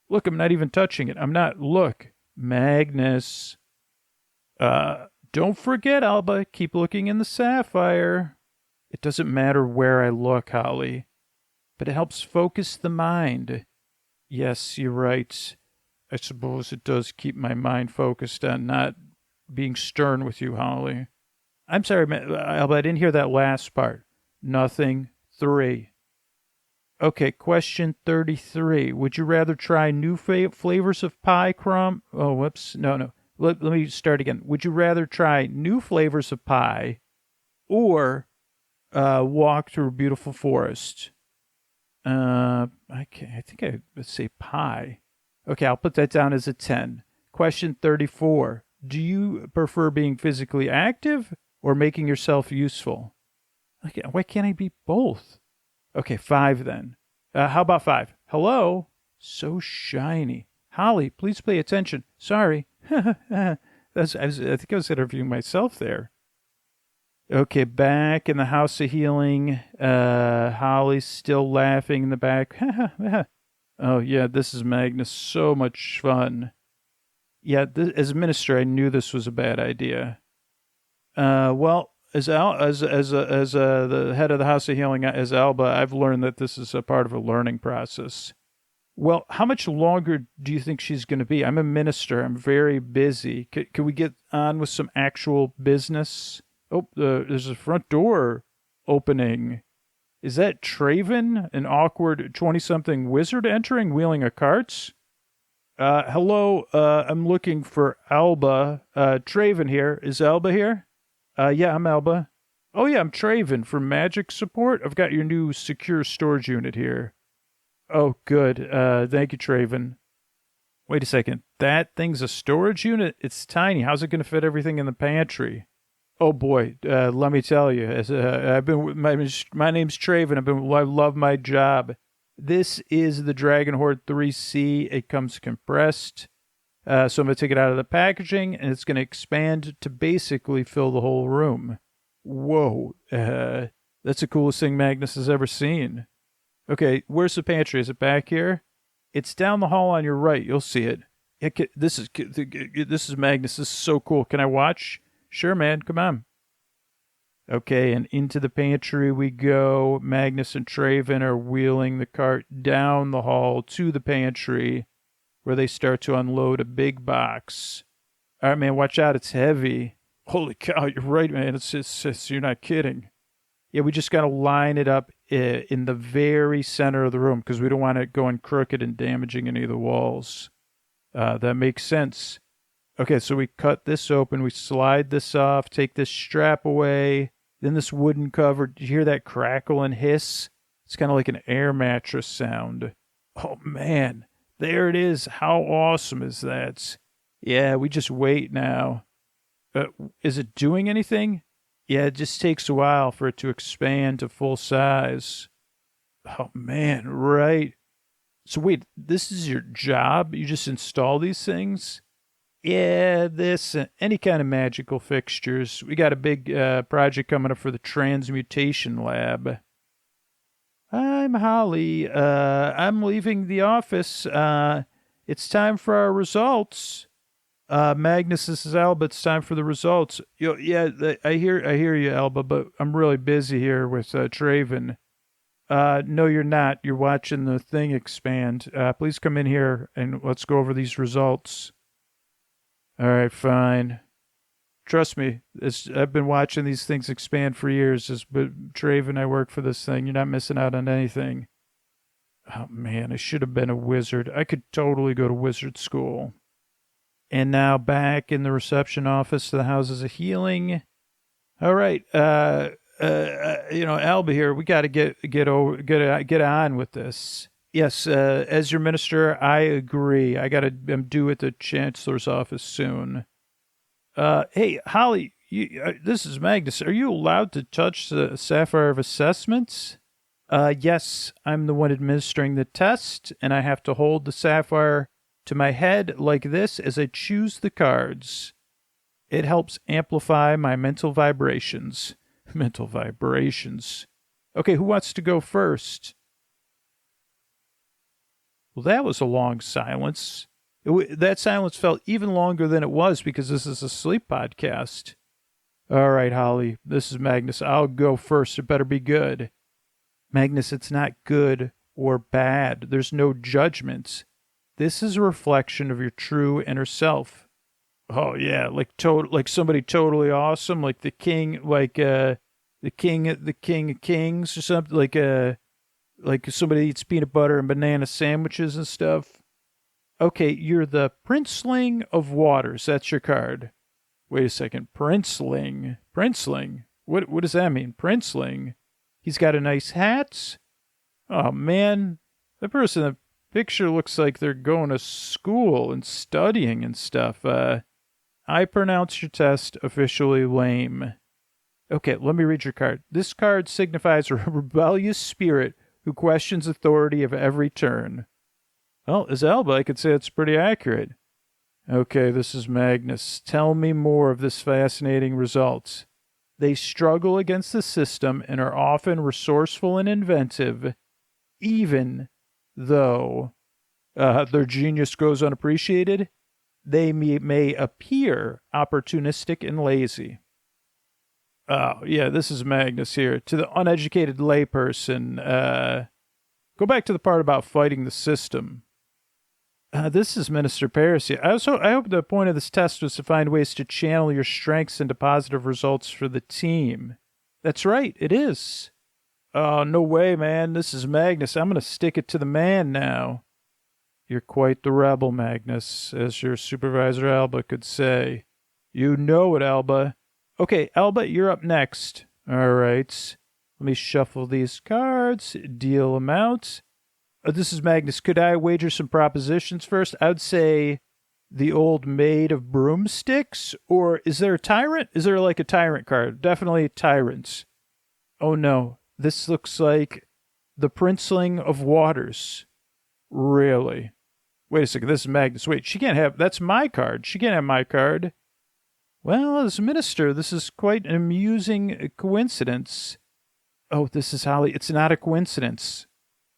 Look, I'm not even touching it. I'm not. Look, Magnus. Don't forget, Alba. Keep looking in the sapphire. It doesn't matter where I look, Holly, but it helps focus the mind. Yes, you're right. I suppose it does keep my mind focused on not being stern with you, Holly. I'm sorry, Alba, I didn't hear that last part. Nothing. 3. Okay, question 33. Would you rather try new flavors of pie crumb? Oh, whoops. No. Let me start again. Would you rather try new flavors of pie or walk through a beautiful forest? I think I would say pie. Okay, I'll put that down as a 10. Question 34. Do you prefer being physically active or making yourself useful? Okay, why can't I be both? Okay, 5 then. How about 5? Hello? So shiny. Holly, please pay attention. Sorry. I think I was interviewing myself there. Okay, back in the House of Healing. Holly's still laughing in the back. Oh, yeah, this is Magnus. So much fun. Yeah, as a minister, I knew this was a bad idea. Well, as the head of the House of Healing, as Alba, I've learned that this is a part of a learning process. Well, how much longer do you think she's going to be? I'm a minister. I'm very busy. Can we get on with some actual business? Oh, there's a front door opening. Is that Traven, an awkward 20-something wizard entering, wheeling a cart? Hello, I'm looking for Alba. Traven here. Is Alba here? Yeah, I'm Alba. Oh, yeah, I'm Traven from Magic Support. I've got your new secure storage unit here. Oh, good. Thank you, Traven. Wait a second. That thing's a storage unit? It's tiny. How's it going to fit everything in the pantry? Oh, boy. Let me tell you. My name's Traven. I love my job. This is the Dragon Horde 3C. It comes compressed. So I'm going to take it out of the packaging, and it's going to expand to basically fill the whole room. Whoa. That's the coolest thing Magnus has ever seen. Okay, where's the pantry? Is it back here? It's down the hall on your right. You'll see it. This is Magnus. This is so cool. Can I watch? Sure, man. Come on. Okay, and into the pantry we go. Magnus and Traven are wheeling the cart down the hall to the pantry, where they start to unload a big box. All right, man, watch out. It's heavy. Holy cow, you're right, man. It's you're not kidding. Yeah, we just got to line it up in the very center of the room because we don't want it going crooked and damaging any of the walls. That makes sense. Okay, so we cut this open. We slide this off, take this strap away. Then this wooden cover. Did you hear that crackle and hiss? It's kind of like an air mattress sound. Oh, man. There it is. How awesome is that? Yeah, we just wait now. Is it doing anything? Yeah, it just takes a while for it to expand to full size. Oh, man, right. So wait, this is your job? You just install these things? Yeah, any kind of magical fixtures. We got a big project coming up for the transmutation lab. I'm Holly. I'm leaving the office. It's time for our results. Magnus, this is Alba. It's time for the results. I hear you, Alba, but I'm really busy here with Traven. No, you're not. You're watching the thing expand. Please come in here and let's go over these results. All right, fine. Trust me, I've been watching these things expand for years. But Traven, I work for this thing. You're not missing out on anything. Oh, man, I should have been a wizard. I could totally go to wizard school. And now back in the reception office of the Houses of Healing. All right. Alba here, we got to get on with this. Yes, as your minister, I agree. I'm due at the chancellor's office soon. Hey, Holly, this is Magnus. Are you allowed to touch the Sapphire of Assessments? Yes, I'm the one administering the test, and I have to hold the Sapphire to my head like this as I choose the cards. It helps amplify my mental vibrations. Mental vibrations. Okay, who wants to go first? Well, that was a long silence. That silence felt even longer than it was because this is a sleep podcast. All right, Holly, this is Magnus. I'll go first. It better be good. Magnus, it's not good or bad. There's no judgments. This is a reflection of your true inner self. Oh, yeah, like somebody totally awesome, like the king, the king of kings or something, like somebody eats peanut butter and banana sandwiches and stuff. Okay, you're the princeling of waters. That's your card. Wait a second. Princeling. What does that mean? Princeling. He's got a nice hat. Oh, man. The person in the picture looks like they're going to school and studying and stuff. I pronounce your test officially lame. Okay, let me read your card. This card signifies a rebellious spirit who questions authority of every turn. Well, as Alba, I could say it's pretty accurate. Okay, this is Magnus. Tell me more of this fascinating result. They struggle against the system and are often resourceful and inventive, even though their genius goes unappreciated. They may appear opportunistic and lazy. Oh, yeah, this is Magnus here. To the uneducated layperson, go back to the part about fighting the system. This is Minister Parisi. I hope the point of this test was to find ways to channel your strengths into positive results for the team. That's right, it is. Oh, no way, man. This is Magnus. I'm going to stick it to the man now. You're quite the rebel, Magnus, as your supervisor Alba could say. You know it, Alba. Okay, Alba, you're up next. All right. Let me shuffle these cards, deal them out. This is Magnus. Could I wager some propositions first? I would say the old maid of broomsticks, or is there a tyrant? Is there like a tyrant card? Definitely tyrants. Oh, no. This looks like the princeling of waters. Really? Wait a second, this is Magnus. Wait, she can't have... That's my card. She can't have my card. Well, as minister, this is quite an amusing coincidence. Oh, this is Holly. It's not a coincidence.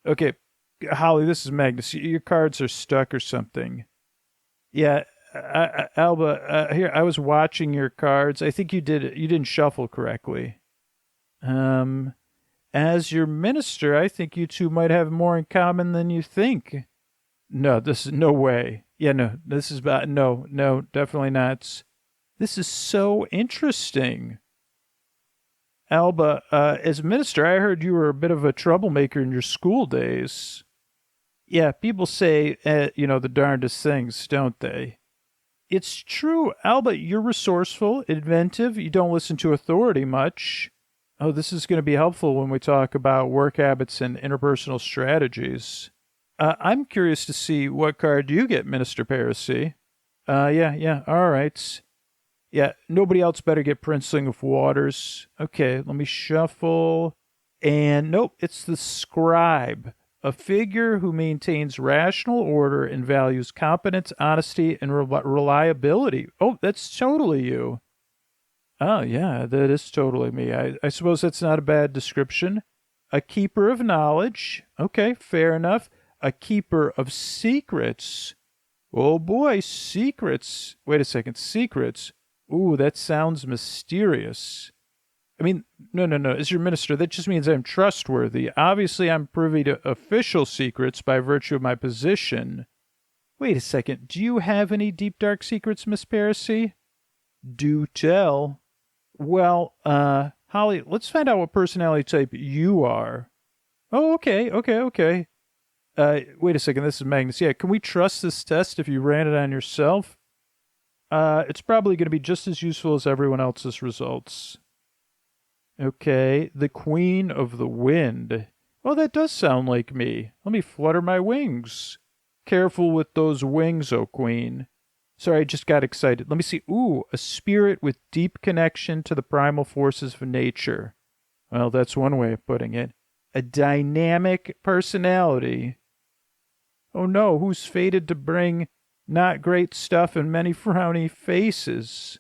Okay, Holly, this is Magnus. Your cards are stuck or something. Yeah, Alba, here, I was watching your cards. I think you didn't shuffle correctly. As your minister, I think you two might have more in common than you think. No, this is no way. Yeah, no, this is bad. No, definitely not. This is so interesting. Alba, as minister, I heard you were a bit of a troublemaker in your school days. Yeah, people say, the darndest things, don't they? It's true, Alba, you're resourceful, inventive, you don't listen to authority much. Oh, this is going to be helpful when we talk about work habits and interpersonal strategies. I'm curious to see what card you get, Minister Parisi. Yeah, all right. Yeah, nobody else better get Princeling of Waters. Okay, let me shuffle. And nope, it's the Scribe, a figure who maintains rational order and values competence, honesty, and reliability. Oh, that's totally you. Oh, yeah, that is totally me. I suppose that's not a bad description. A keeper of knowledge. Okay, fair enough. A keeper of secrets. Oh, boy, secrets. Wait a second, secrets. Ooh, that sounds mysterious. I mean, no. As your minister, that just means I'm trustworthy. Obviously, I'm privy to official secrets by virtue of my position. Wait a second. Do you have any deep, dark secrets, Miss Parisi? Do tell. Well, Holly, let's find out what personality type you are. Oh, okay. Wait a second. This is Magnus. Yeah, can we trust this test if you ran it on yourself? It's probably going to be just as useful as everyone else's results. Okay, the Queen of the Wind. Oh, that does sound like me. Let me flutter my wings. Careful with those wings, O Queen. Sorry, I just got excited. Let me see. Ooh, a spirit with deep connection to the primal forces of nature. Well, that's one way of putting it. A dynamic personality. Oh no, who's fated to bring not great stuff and many frowny faces?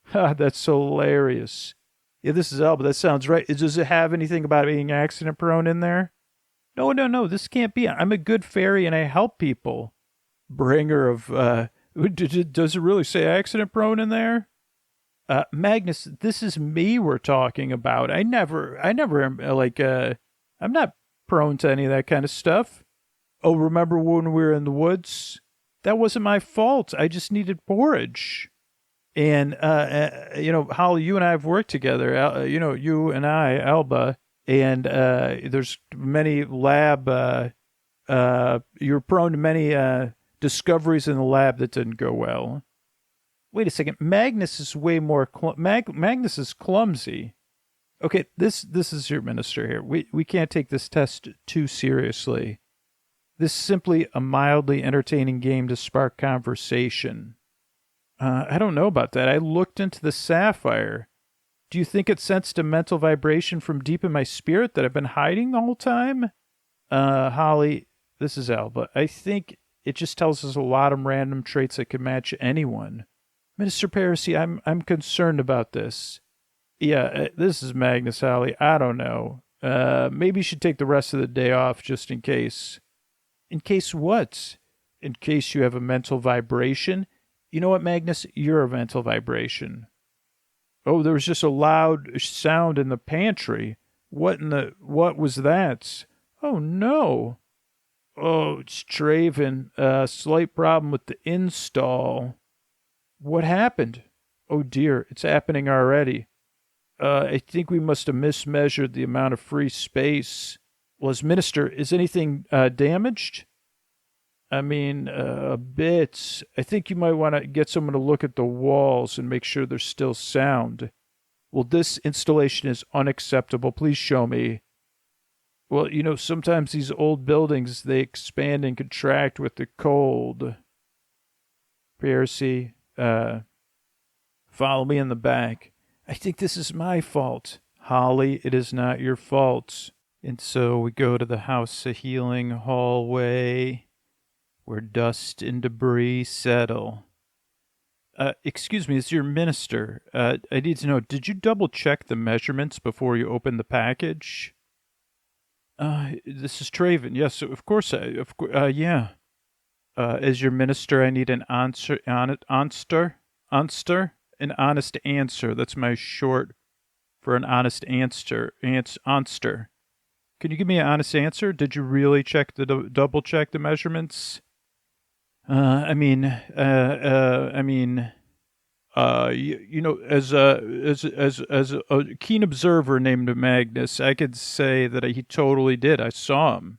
Ha, that's hilarious. Yeah, this is Alba. That sounds right. Does it have anything about being accident prone in there? No. This can't be. I'm a good fairy and I help people. Bringer of, does it really say accident prone in there? Magnus, this is me we're talking about. I never am, I'm not prone to any of that kind of stuff. Oh, remember when we were in the woods? That wasn't my fault. I just needed porridge. And, Holly, you and I have worked together. You and I, Alba, and there's many lab, you're prone to many discoveries in the lab that didn't go well. Wait a second. Magnus is way more, Magnus is clumsy. Okay, this is your minister here. We can't take this test too seriously. This is simply a mildly entertaining game to spark conversation. I don't know about that. I looked into the sapphire. Do you think it sensed a mental vibration from deep in my spirit that I've been hiding the whole time? Holly, this is Alba. I think it just tells us a lot of random traits that could match anyone. Minister Parisi, I'm concerned about this. Yeah, this is Magnus, Holly. I don't know. Maybe you should take the rest of the day off just in case. In case what? In case you have a mental vibration? You know what, Magnus? You're a mental vibration. Oh, there was just a loud sound in the pantry. What was that? Oh, no. Oh, it's Traven. Slight problem with the install. What happened? Oh, dear. It's happening already. I think we must have mismeasured the amount of free space. Well, as minister, is anything damaged? I mean, a bit. I think you might want to get someone to look at the walls and make sure they're still sound. Well, this installation is unacceptable. Please show me. Well, sometimes these old buildings, they expand and contract with the cold. Percy, follow me in the back. I think this is my fault. Holly, it is not your fault. And so we go to the House of Healing hallway, where dust and debris settle. Excuse me, it's your minister. I need to know, did you double-check the measurements before you opened the package? This is Traven. Yes, of course. Yeah. As your minister, I need an answer. An honest answer. That's my short for an honest answer. Answer. Can you give me an honest answer? Did you really double-check the measurements? As a keen observer named Magnus, I could say that he totally did. I saw him.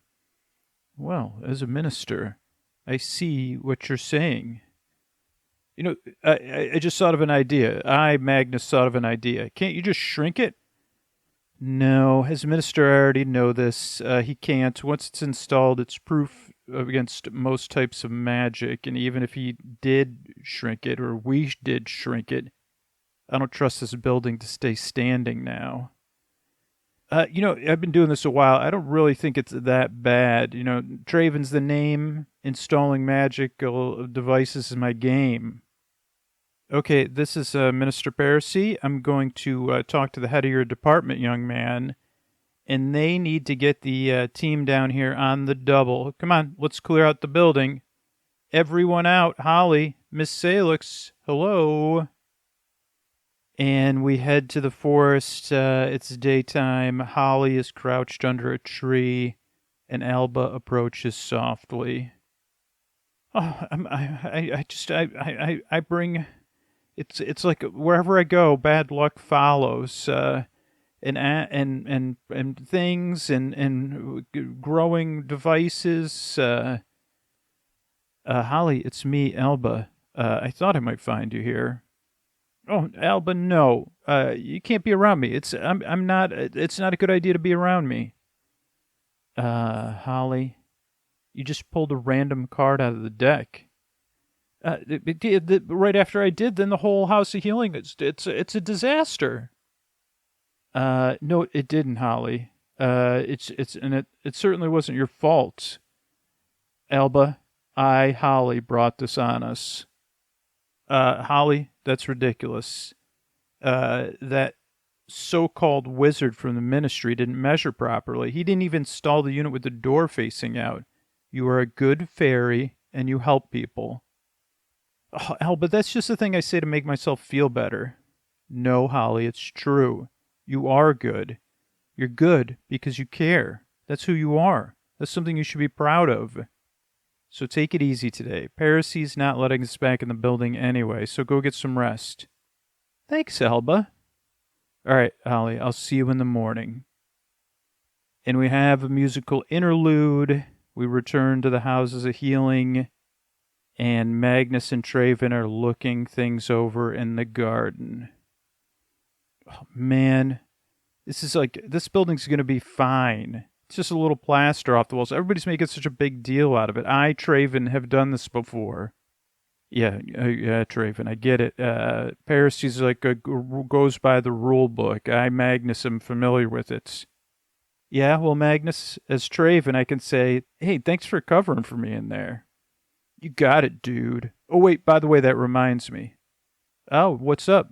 Well, as a minister, I see what you're saying. I just thought of an idea. Magnus, thought of an idea. Can't you just shrink it? No, as a minister, I already know this. He can't. Once it's installed, it's proof against most types of magic, and even if he did shrink it, or we did shrink it, I don't trust this building to stay standing now. I've been doing this a while. I don't really think it's that bad. Traven's the name. Installing magical devices is my game. Okay, this is Minister Parisi. I'm going to talk to the head of your department, young man. And they need to get the team down here on the double. Come on, let's clear out the building. Everyone out. Holly, Miss Salix, hello. And we head to the forest. It's daytime. Holly is crouched under a tree, and Alba approaches softly. Oh, I bring. It's like wherever I go, bad luck follows. And things and growing devices. Holly, it's me, Alba. I thought I might find you here. Oh, Alba, no. You can't be around me. I'm not, it's not a good idea to be around me. Holly, you just pulled a random card out of the deck. Right after I did, then the whole House of Healing, it's a disaster. No, it didn't, Holly. It certainly wasn't your fault. Alba, Holly, brought this on us. Holly, that's ridiculous. That so-called wizard from the ministry didn't measure properly. He didn't even install the unit with the door facing out. You are a good fairy, and you help people. Oh, Alba, that's just the thing I say to make myself feel better. No, Holly, it's true. You are good. You're good because you care. That's who you are. That's something you should be proud of. So take it easy today. Piracy's not letting us back in the building anyway, so go get some rest. Thanks, Alba. All right, Holly, I'll see you in the morning. And we have a musical interlude. We return to the Houses of Healing, and Magnus and Traven are looking things over in the garden. Oh, man, this building's going to be fine. It's just a little plaster off the walls. Everybody's making such a big deal out of it. I, Traven, have done this before. Yeah, Traven, I get it. Piracy's goes by the rule book. I, Magnus, am familiar with it. Yeah, well, Magnus, as Traven, I can say, hey, thanks for covering for me in there. You got it, dude. Oh, wait, by the way, that reminds me. Oh, what's up?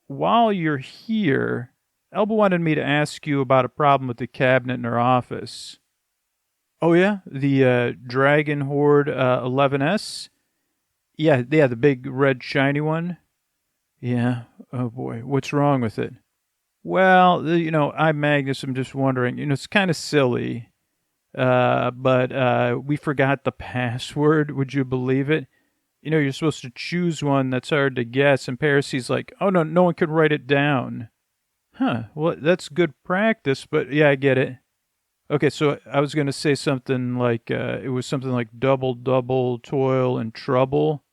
While you're here, Alba wanted me to ask you about a problem with the cabinet in her office. Oh, yeah? The Dragon Horde 11S? Yeah, the big red shiny one. Yeah, oh boy, what's wrong with it? Well, I'm Magnus, I'm just wondering, it's kind of silly, but we forgot the password, would you believe it? You're supposed to choose one that's hard to guess, and Piracy's like, oh no one could write it down. Huh, well, that's good practice, but yeah, I get it. Okay, so I was going to say something like, it was something like double, toil, and trouble,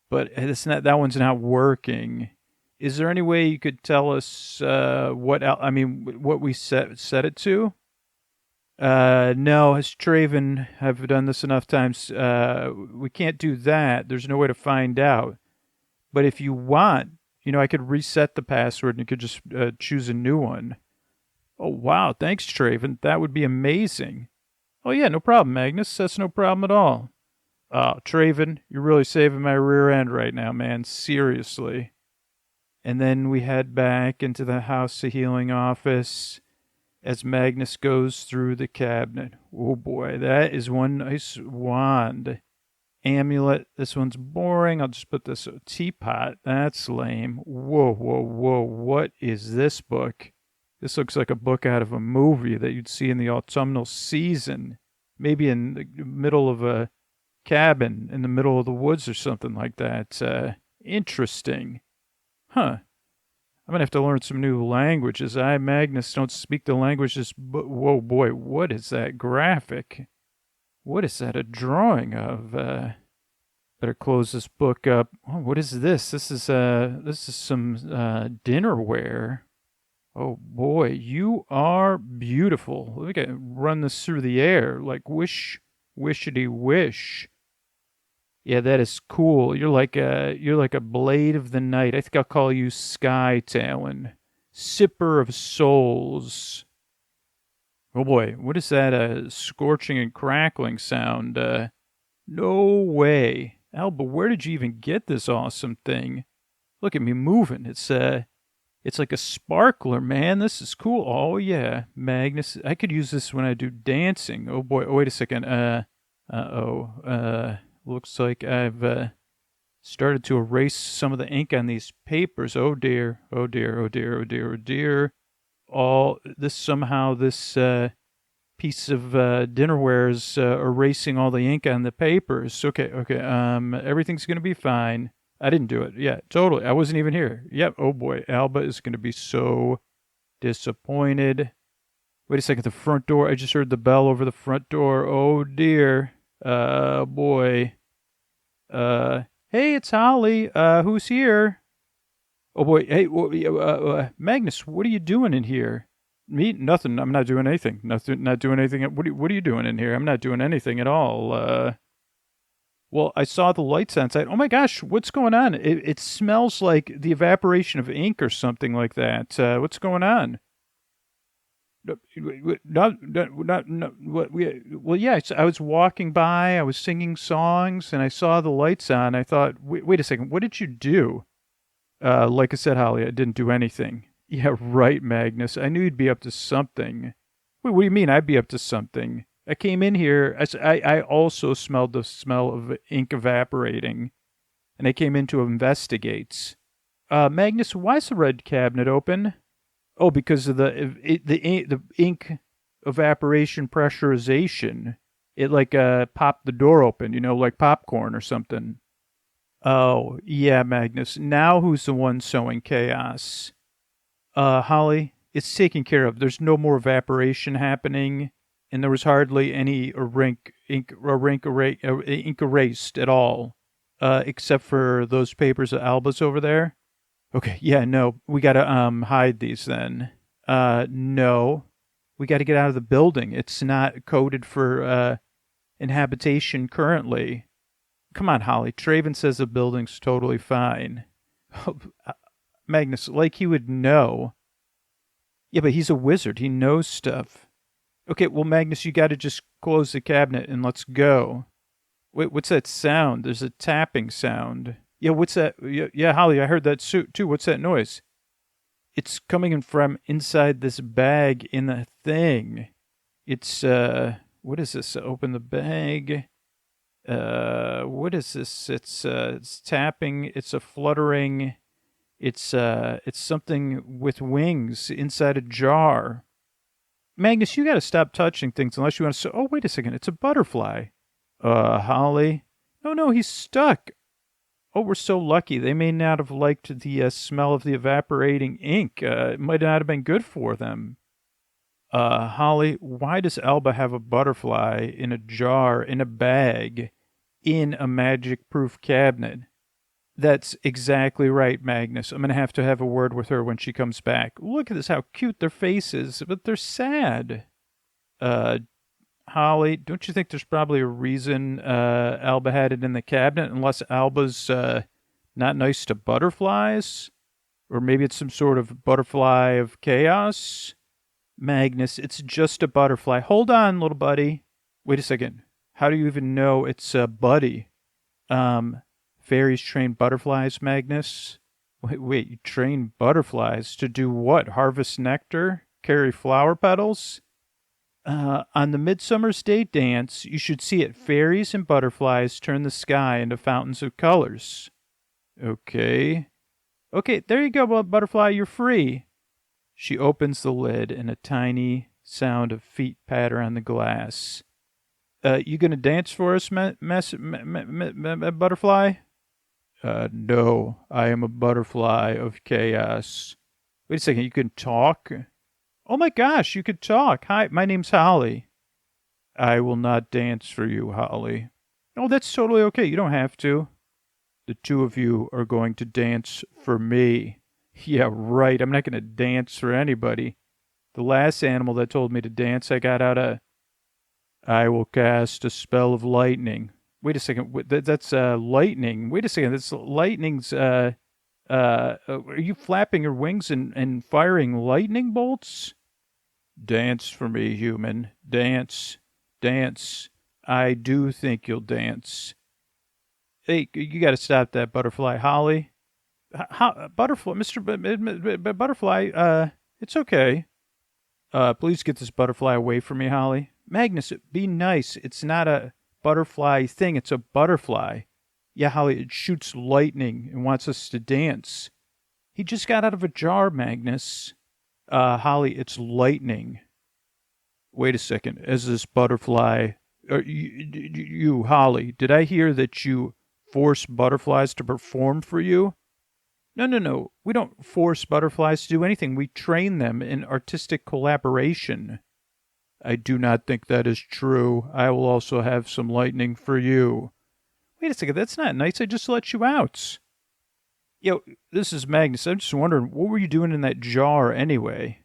but it's not, that one's not working. Is there any way you could tell us what we set it to? No, as Traven, I've done this enough times. We can't do that. There's no way to find out. But if you want, I could reset the password and you could just choose a new one. Oh, wow. Thanks, Traven. That would be amazing. Oh, yeah, no problem, Magnus. That's no problem at all. Oh, Traven, you're really saving my rear end right now, man. Seriously. And then we head back into the House of Healing office as Magnus goes through the cabinet. Oh boy, that is one nice wand. Amulet, this one's boring. I'll just put this teapot. That's lame. Whoa, what is this book? This looks like a book out of a movie that you'd see in the autumnal season. Maybe in the middle of a cabin in the middle of the woods or something like that. Interesting. Huh. I'm going to have to learn some new languages. I, Magnus, don't speak the languages. But whoa, boy, what is that graphic? What is that a drawing of? Better close this book up. Oh, what is this? This is some dinnerware. Oh, boy, you are beautiful. Look at run this through the air like wishity wish. Yeah, that is cool. You're like a blade of the night. I think I'll call you Sky Talon, sipper of souls. Oh boy, what is that? Scorching and crackling sound? No way, Alba. Where did you even get this awesome thing? Look at me moving. It's like a sparkler, man. This is cool. Oh yeah, Magnus. I could use this when I do dancing. Oh boy. Oh, wait a second. Looks like I've started to erase some of the ink on these papers. Oh dear. This piece of dinnerware is erasing all the ink on the papers. Okay. Everything's going to be fine. I didn't do it. Yeah, totally. I wasn't even here. Yep. Oh boy. Alba is going to be so disappointed. Wait a second. The front door. I just heard the bell over the front door. Oh dear. Boy. Hey, it's Holly. Who's here? Oh boy, hey, Magnus, what are you doing in here? Me? Nothing. I'm not doing anything. Nothing. Not doing anything. What are you doing in here? I'm not doing anything at all. Well, I saw the lights outside. Oh my gosh, what's going on? It smells like the evaporation of ink or something like that. What's going on? Well, yeah, I was walking by, I was singing songs, and I saw the lights on. I thought, wait a second, what did you do? Like I said, Holly, I didn't do anything. Yeah, right, Magnus. I knew you'd be up to something. Wait, what do you mean I'd be up to something? I came in here, I also smelled the smell of ink evaporating, and I came in to investigate. Magnus, why is the red cabinet open? Oh, because of the ink evaporation pressurization. It like popped the door open, like popcorn or something. Oh, yeah, Magnus. Now who's the one sowing chaos? Holly, it's taken care of. There's no more evaporation happening, and there was hardly any ink erased at all, except for those papers of Alba's over there. Okay, yeah, no, we gotta hide these then. No, we gotta get out of the building. It's not coded for inhabitation currently. Come on, Holly. Traven says the building's totally fine. Magnus, like he would know. Yeah, but he's a wizard. He knows stuff. Okay, well, Magnus, you gotta just close the cabinet and let's go. Wait, what's that sound? There's a tapping sound. Yeah, what's that? Yeah, Holly, I heard that too. What's that noise? It's coming in from inside this bag in the thing. It's, what is this? Open the bag. What is this? It's tapping. It's a fluttering. It's something with wings inside a jar. Magnus, you gotta stop touching things unless you want to. Oh, wait a second. It's a butterfly. Holly. No, he's stuck. Oh, we're so lucky. They may not have liked the smell of the evaporating ink. It might not have been good for them. Holly, why does Alba have a butterfly in a jar, in a bag, in a magic-proof cabinet? That's exactly right, Magnus. I'm going to have a word with her when she comes back. Look at this, how cute their face is, but they're sad. Holly, don't you think there's probably a reason Alba had it in the cabinet, unless Alba's not nice to butterflies? Or maybe it's some sort of butterfly of chaos? Magnus, it's just a butterfly. Hold on, little buddy. Wait a second. How do you even know it's a buddy? Fairies train butterflies, Magnus? Wait, you train butterflies to do what? Harvest nectar? Carry flower petals? On the Midsummer's Day dance, you should see it. Fairies and butterflies turn the sky into fountains of colors. Okay, there you go, butterfly, you're free. She opens the lid and a tiny sound of feet patter on the glass. You gonna dance for us, butterfly? No, I am a butterfly of chaos. Wait a second, you can talk? Oh my gosh, you could talk. Hi, my name's Holly. I will not dance for you, Holly. Oh, that's totally okay. You don't have to. The two of you are going to dance for me. Yeah, right. I'm not going to dance for anybody. The last animal that told me to dance, I got out of... I will cast a spell of lightning. Wait a second. That's lightning. Wait a second. That's lightning's... are you flapping your wings and firing lightning bolts? Dance for me, human. Dance. Dance. I do think you'll dance. Hey, you got to stop that, butterfly. Holly? Butterfly, Mr. Butterfly, it's okay. Please get this butterfly away from me, Holly. Magnus, be nice. It's not a butterfly thing. It's a butterfly. Yeah, Holly, it shoots lightning and wants us to dance. He just got out of a jar, Magnus. Holly, it's lightning. Wait a second. As this butterfly... you, Holly, did I hear that you force butterflies to perform for you? No. We don't force butterflies to do anything. We train them in artistic collaboration. I do not think that is true. I will also have some lightning for you. Wait a second, that's not nice. I just let you out. Yo, this is Magnus. I'm just wondering, what were you doing in that jar anyway?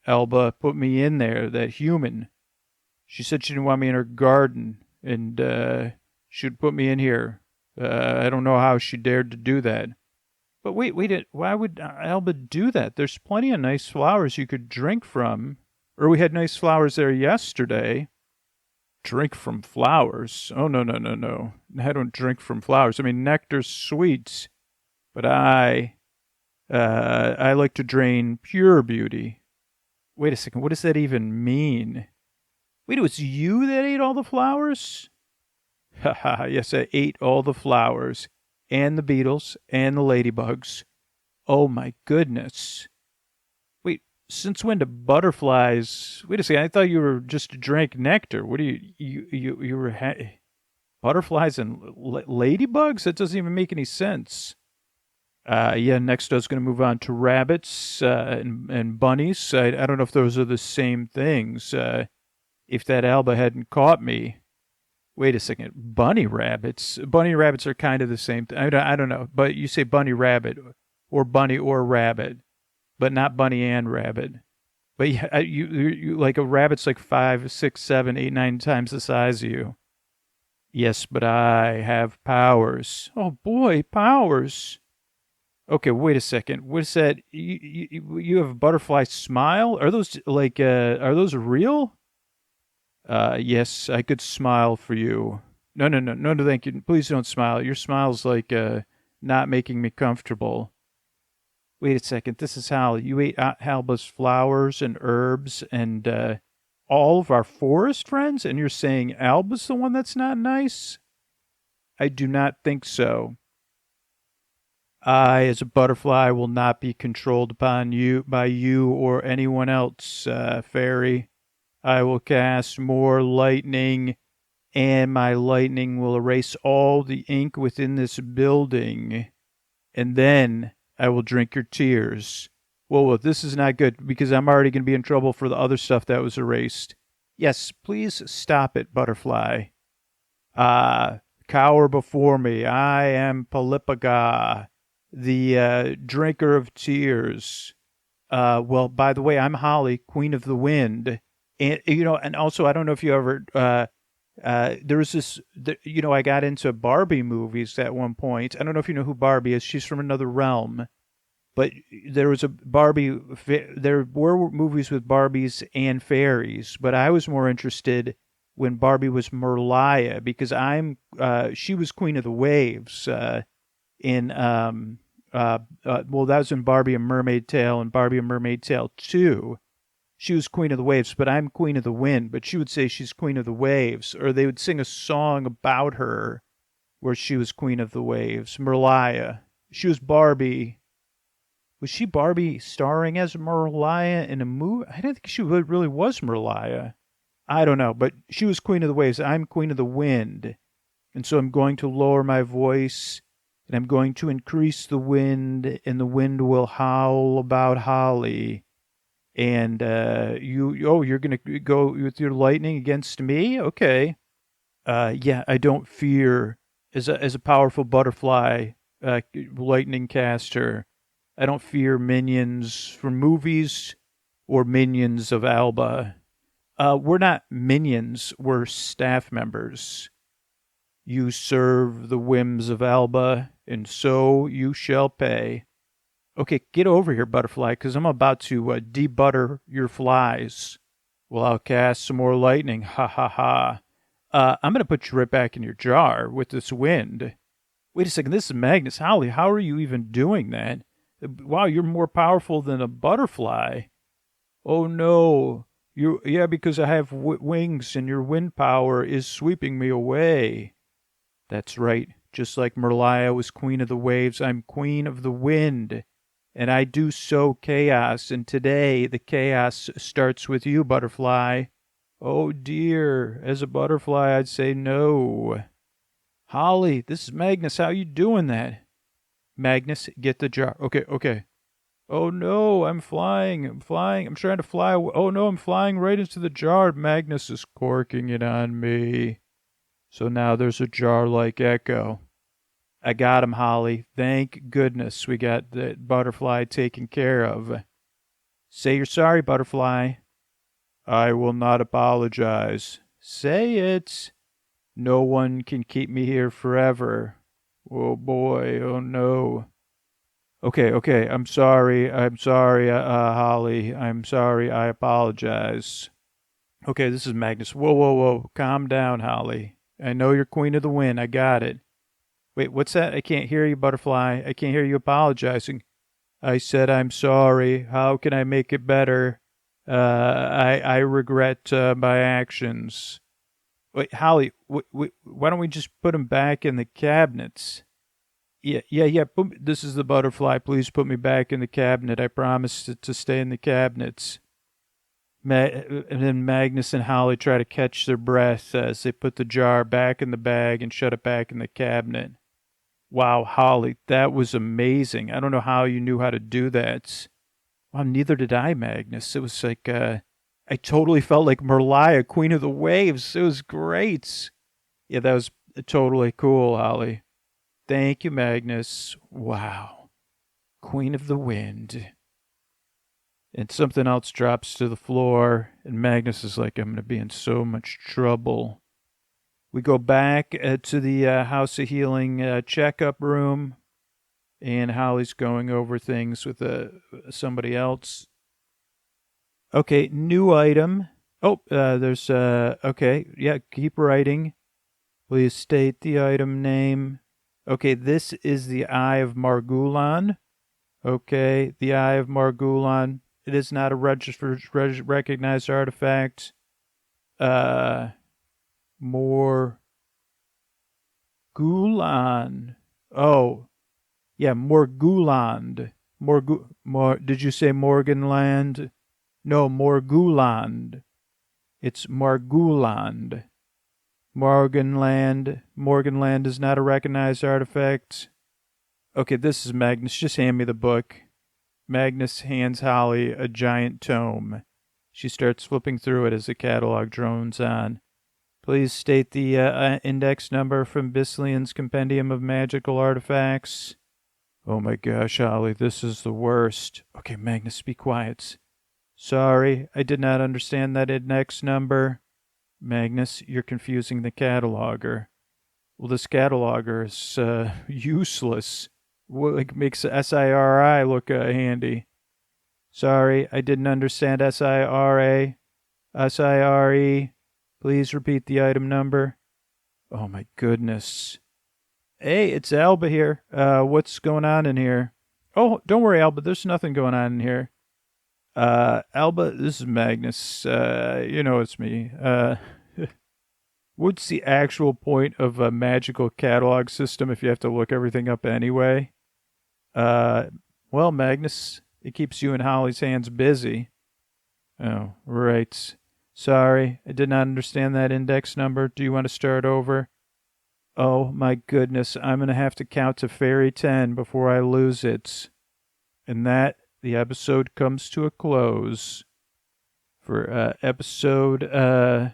Alba put me in there, that human. She said she didn't want me in her garden, and she'd put me in here. I don't know how she dared to do that. But wait, why would Alba do that? There's plenty of nice flowers you could drink from. Or we had nice flowers there yesterday. Drink from flowers? Oh, no. I don't drink from flowers. I mean, nectar's sweet. But I like to drain pure beauty. Wait a second, what does that even mean? Wait, it was you that ate all the flowers? Haha, yes, I ate all the flowers. And the beetles, and the ladybugs. Oh my goodness. Wait, since when do butterflies... Wait a second, I thought you were just to drink nectar. What do you were... Butterflies and ladybugs? That doesn't even make any sense. Next I was going to move on to rabbits and bunnies. I don't know if those are the same things. If that Alba hadn't caught me. Wait a second. Bunny rabbits? Bunny rabbits are kind of the same thing. I don't know. But you say bunny rabbit or bunny or rabbit, but not bunny and rabbit. But yeah, you like a rabbit's like 5, 6, 7, 8, 9 times the size of you. Yes, but I have powers. Oh boy, powers. Okay, wait a second. What is that? You have a butterfly smile? Are those are those real? Yes, I could smile for you. No, thank you. Please don't smile. Your smile's like, not making me comfortable. Wait a second. This is Hal. You ate Alba's flowers and herbs and, all of our forest friends, and you're saying Alba's the one that's not nice? I do not think so. I, as a butterfly, will not be controlled by you or anyone else, fairy. I will cast more lightning, and my lightning will erase all the ink within this building. And then I will drink your tears. Well, this is not good, because I'm already going to be in trouble for the other stuff that was erased. Yes, please stop it, butterfly. Cower before me. I am Polypaga, the drinker of tears. Well, by the way, I'm Holly, Queen of the Wind. And, and also, I don't know if you ever, there was this, I got into Barbie movies at one point. I don't know if you know who Barbie is. She's from another realm. But there was there were movies with Barbies and fairies. But I was more interested when Barbie was Merliah, because she was Queen of the Waves well, that was in Barbie: A Mermaid Tale and Barbie: A Mermaid Tale 2. She was Queen of the Waves, but I'm Queen of the Wind. But she would say she's Queen of the Waves, or they would sing a song about her where she was Queen of the Waves. Merliah. She was Barbie. Was she Barbie starring as Merliah in a movie? I don't think she really was Merliah. I don't know, but she was Queen of the Waves. I'm Queen of the Wind. And so I'm going to lower my voice, and I'm going to increase the wind, and the wind will howl about Holly. And you're going to go with your lightning against me? Okay. Yeah, I don't fear, as a powerful butterfly lightning caster, I don't fear minions from movies or minions of Alba. We're not minions, we're staff members. You serve the whims of Alba, and so you shall pay. Okay, get over here, butterfly, because I'm about to debutter your flies. Well, I'll cast some more lightning. Ha, ha, ha. I'm going to put you right back in your jar with this wind. Wait a second, this is Magnus. Holly, how are you even doing that? Wow, you're more powerful than a butterfly. Oh, no. Yeah, because I have wings and your wind power is sweeping me away. That's right. Just like Merliah was Queen of the Waves, I'm Queen of the Wind. And I do sow chaos, and today the chaos starts with you, butterfly. Oh, dear. As a butterfly, I'd say no. Holly, this is Magnus. How you doing that? Magnus, get the jar. Okay. Oh, no, I'm flying. I'm trying to fly away. Oh, no, I'm flying right into the jar. Magnus is corking it on me. So now there's a jar-like echo. I got him, Holly. Thank goodness we got the butterfly taken care of. Say you're sorry, butterfly. I will not apologize. Say it. No one can keep me here forever. Oh boy, oh no. Okay, I'm sorry, Holly. I'm sorry, I apologize. Okay, this is Magnus. Whoa. Calm down, Holly. I know you're queen of the wind. I got it. Wait, what's that? I can't hear you, butterfly. I can't hear you apologizing. I said I'm sorry. How can I make it better? I regret my actions. Wait, Holly, why don't we just put them back in the cabinets? Yeah. This is the butterfly. Please put me back in the cabinet. I promise to stay in the cabinets. And then Magnus and Holly try to catch their breath as they put the jar back in the bag and shut it back in the cabinet. Wow, Holly, that was amazing. I don't know how you knew how to do that. Well, neither did I, Magnus. It was like, I totally felt like Merliah, Queen of the Waves. It was great. Yeah, that was totally cool, Holly. Thank you, Magnus. Wow. Queen of the Wind. And something else drops to the floor, and Magnus is like, I'm going to be in so much trouble. We go back to the House of Healing checkup room, and Holly's going over things with somebody else. Okay, new item. Oh, there's, okay, yeah, keep writing. Please state the item name. Okay, this is the Eye of Margulan. Okay, the Eye of Margulan. It is not a recognized artifact. Morgulan. Oh, yeah, Morguland. Did you say Morganland? No, Morguland. It's Marguland. Morganland is not a recognized artifact. Okay, this is Magnus. Just hand me the book. Magnus hands Holly a giant tome. She starts flipping through it as the catalog drones on. Please state the index number from Bisslian's Compendium of Magical Artifacts. Oh my gosh, Holly, this is the worst. Okay, Magnus, be quiet. Sorry, I did not understand that index number. Magnus, you're confusing the cataloger. Well, this cataloger is useless. Like makes SIRI look handy. Sorry, I didn't understand SIRA. SIRE. Please repeat the item number. Oh my goodness. Hey, it's Alba here. What's going on in here? Oh, don't worry, Alba. There's nothing going on in here. Alba, this is Magnus. It's me. What's the actual point of a magical catalog system if you have to look everything up anyway? Well, Magnus, it keeps you and Holly's hands busy. Oh, right. Sorry, I did not understand that index number. Do you want to start over? Oh, my goodness, I'm going to have to count to fairy 10 before I lose it. And the episode comes to a close for episode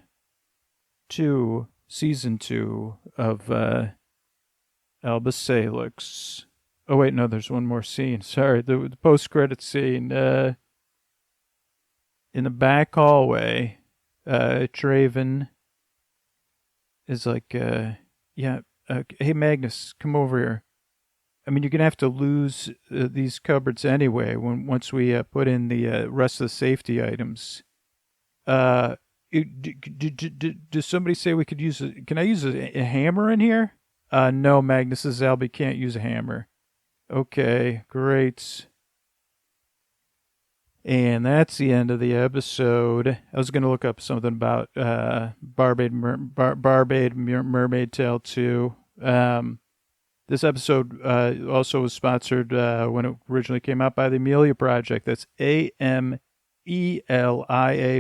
2, season 2 of Alba Salix. Oh, wait, no, there's one more scene. Sorry, the post-credit scene. In the back hallway, Traven is like, hey, Magnus, come over here. I mean, you're going to have to lose these cupboards anyway once we put in the rest of the safety items. Does somebody say we could use can I use a hammer in here? No, Magnus, this is Albie, can't use a hammer. Okay, great. And that's the end of the episode. I was going to look up something about Barmaid Mermaid Tale 2. This episode also was sponsored when it originally came out by the Amelia Project. That's AMELIA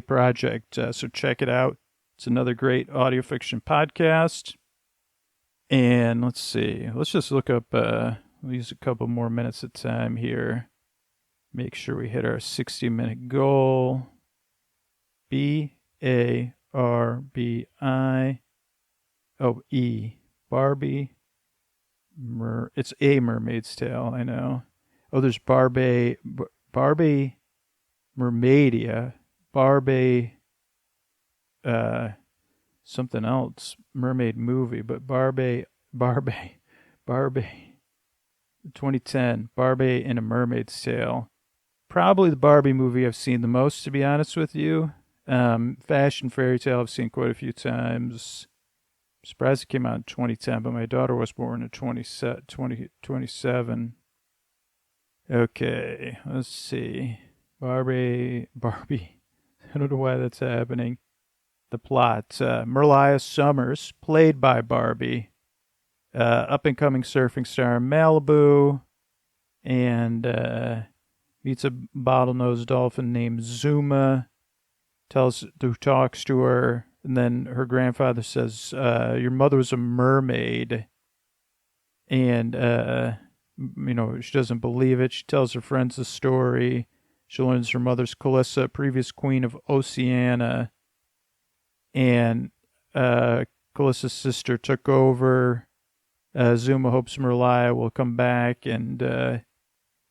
Project. So check it out. It's another great audio fiction podcast. And let's see. Let's just look up, we'll use a couple more minutes of time here. Make sure we hit our 60-minute goal. BARBI. Oh, E. Barbie. It's a Mermaid's Tale, I know. Oh, there's Barbie Mermaidia. Barbie, something else. Mermaid movie, but Barbie, 2010. Barbie in a Mermaid's Tale. Probably the Barbie movie I've seen the most, to be honest with you. Fashion Fairy Tale I've seen quite a few times. I'm surprised it came out in 2010, but my daughter was born in 2027. Okay, let's see. Barbie. I don't know why that's happening. The plot. Merliah Summers, played by Barbie. Up-and-coming surfing star in Malibu. And meets a bottlenose dolphin named Zuma. Who talks to her. And then her grandfather says, your mother was a mermaid. And, she doesn't believe it. She tells her friends the story. She learns her mother's Calissa, previous queen of Oceania. And Calissa's sister took over. Zuma hopes Merliah will come back and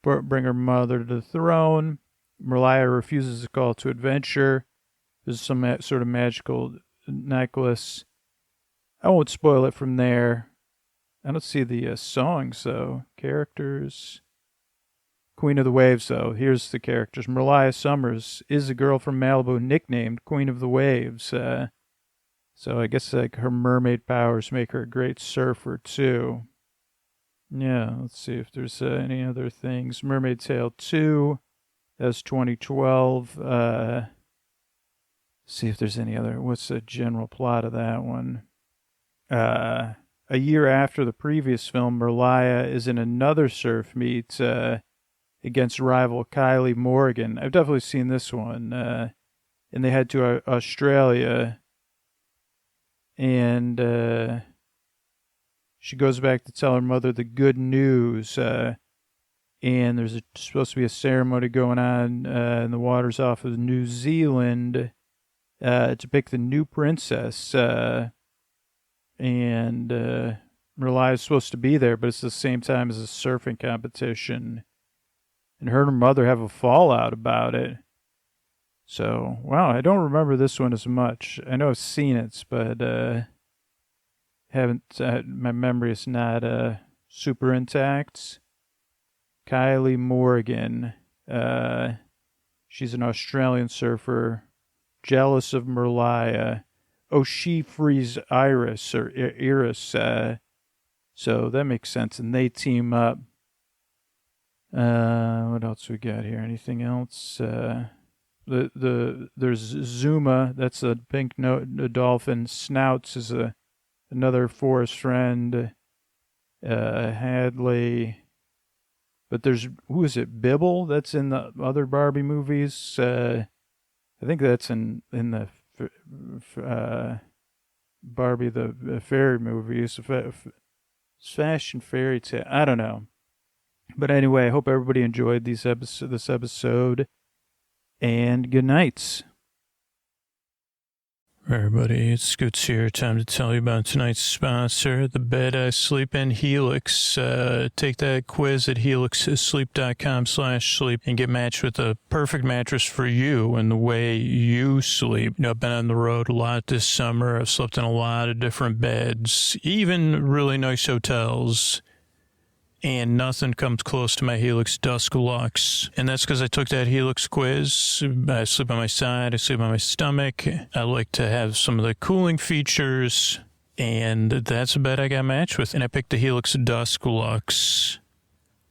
bring her mother to the throne. Merliah refuses a call to adventure. There's some sort of magical necklace. I won't spoil it from there. I don't see the songs, though. Characters. Queen of the Waves, though. Here's the characters. Merliah Summers is a girl from Malibu nicknamed Queen of the Waves. So I guess her mermaid powers make her a great surfer, too. Yeah, let's see if there's any other things. Mermaid Tale 2. That's 2012. See if there's any other. What's the general plot of that one? A year after the previous film, Merliah is in another surf meet against rival Kylie Morgan. I've definitely seen this one. And they head to Australia. And she goes back to tell her mother the good news. And there's supposed to be a ceremony going on in the waters off of New Zealand. To pick the new princess, and Merliah is supposed to be there, but it's the same time as a surfing competition, and her and her mother have a fallout about it. So, wow, I don't remember this one as much. I know I've seen it, but haven't. My memory is not super intact. Kylie Morgan, she's an Australian surfer. Jealous of Merliah. Oh, she frees Iris. So that makes sense. And they team up. What else we got here? Anything else? There's Zuma. That's a pink dolphin. Snouts is another forest friend. Hadley. But who is it? Bibble? That's in the other Barbie movies. I think that's in the Barbie the fairy movies, fashion fairy tale. I don't know, but anyway, I hope everybody enjoyed this episode, and good nights. Everybody, it's Scoots here. Time to tell you about tonight's sponsor, the bed I sleep in, Helix. Take that quiz at helixsleep.com/sleep and get matched with the perfect mattress for you and the way you sleep. I've been on the road a lot this summer. I've slept in a lot of different beds, even really nice hotels. And nothing comes close to my Helix Dusk Luxe. And that's because I took that Helix quiz. I sleep on my side, I sleep on my stomach. I like to have some of the cooling features. And that's a bed I got matched with. And I picked the Helix Dusk Luxe.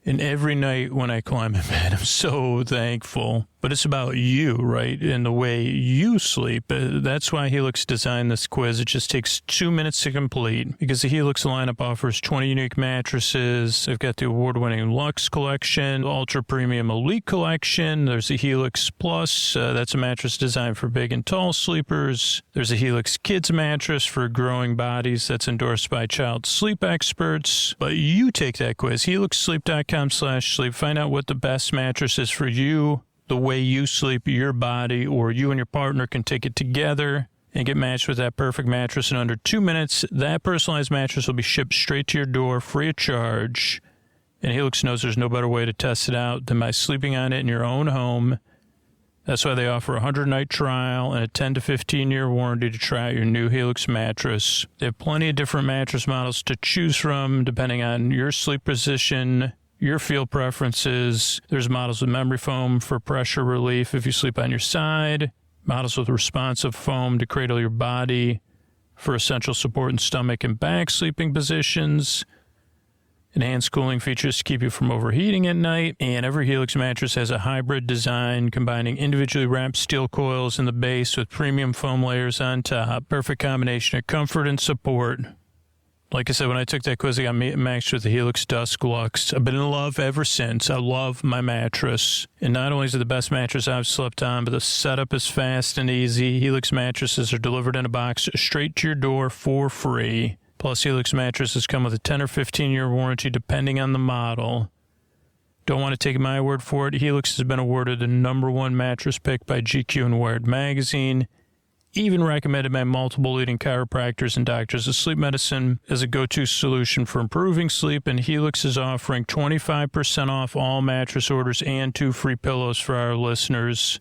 And every night when I climb in bed, I'm so thankful. But it's about you, right? And the way you sleep. That's why Helix designed this quiz. It just takes 2 minutes to complete. Because the Helix lineup offers 20 unique mattresses. They've got the award-winning Luxe Collection, the Ultra Premium Elite Collection. There's the Helix Plus. That's a mattress designed for big and tall sleepers. There's a Helix Kids mattress for growing bodies that's endorsed by child sleep experts. But you take that quiz, helixsleep.com/sleep. Find out what the best mattress is for you, the way you sleep, your body, or you and your partner can take it together and get matched with that perfect mattress in under 2 minutes. That personalized mattress will be shipped straight to your door free of charge. And Helix knows there's no better way to test it out than by sleeping on it in your own home. That's why they offer a 100-night trial and a 10 to 15-year warranty to try out your new Helix mattress. They have plenty of different mattress models to choose from depending on your sleep position, your feel preferences. There's models with memory foam for pressure relief if you sleep on your side, models with responsive foam to cradle your body for essential support in stomach and back sleeping positions, enhanced cooling features to keep you from overheating at night, and every Helix mattress has a hybrid design combining individually wrapped steel coils in the base with premium foam layers on top. Perfect combination of comfort and support. Like I said, when I took that quiz, I got matched with the Helix Dusk Luxe. I've been in love ever since. I love my mattress. And not only is it the best mattress I've slept on, but the setup is fast and easy. Helix mattresses are delivered in a box straight to your door for free. Plus, Helix mattresses come with a 10 or 15-year warranty depending on the model. Don't want to take my word for it. Helix has been awarded the #1 mattress pick by GQ and Wired magazine. Even recommended by multiple leading chiropractors and doctors of sleep medicine as a go-to solution for improving sleep, and Helix is offering 25% off all mattress orders and 2 free pillows for our listeners.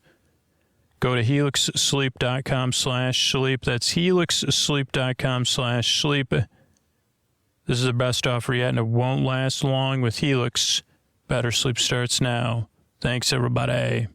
Go to helixsleep.com/sleep. That's helixsleep.com/sleep. This is the best offer yet, and it won't last long with Helix. Better sleep starts now. Thanks, everybody.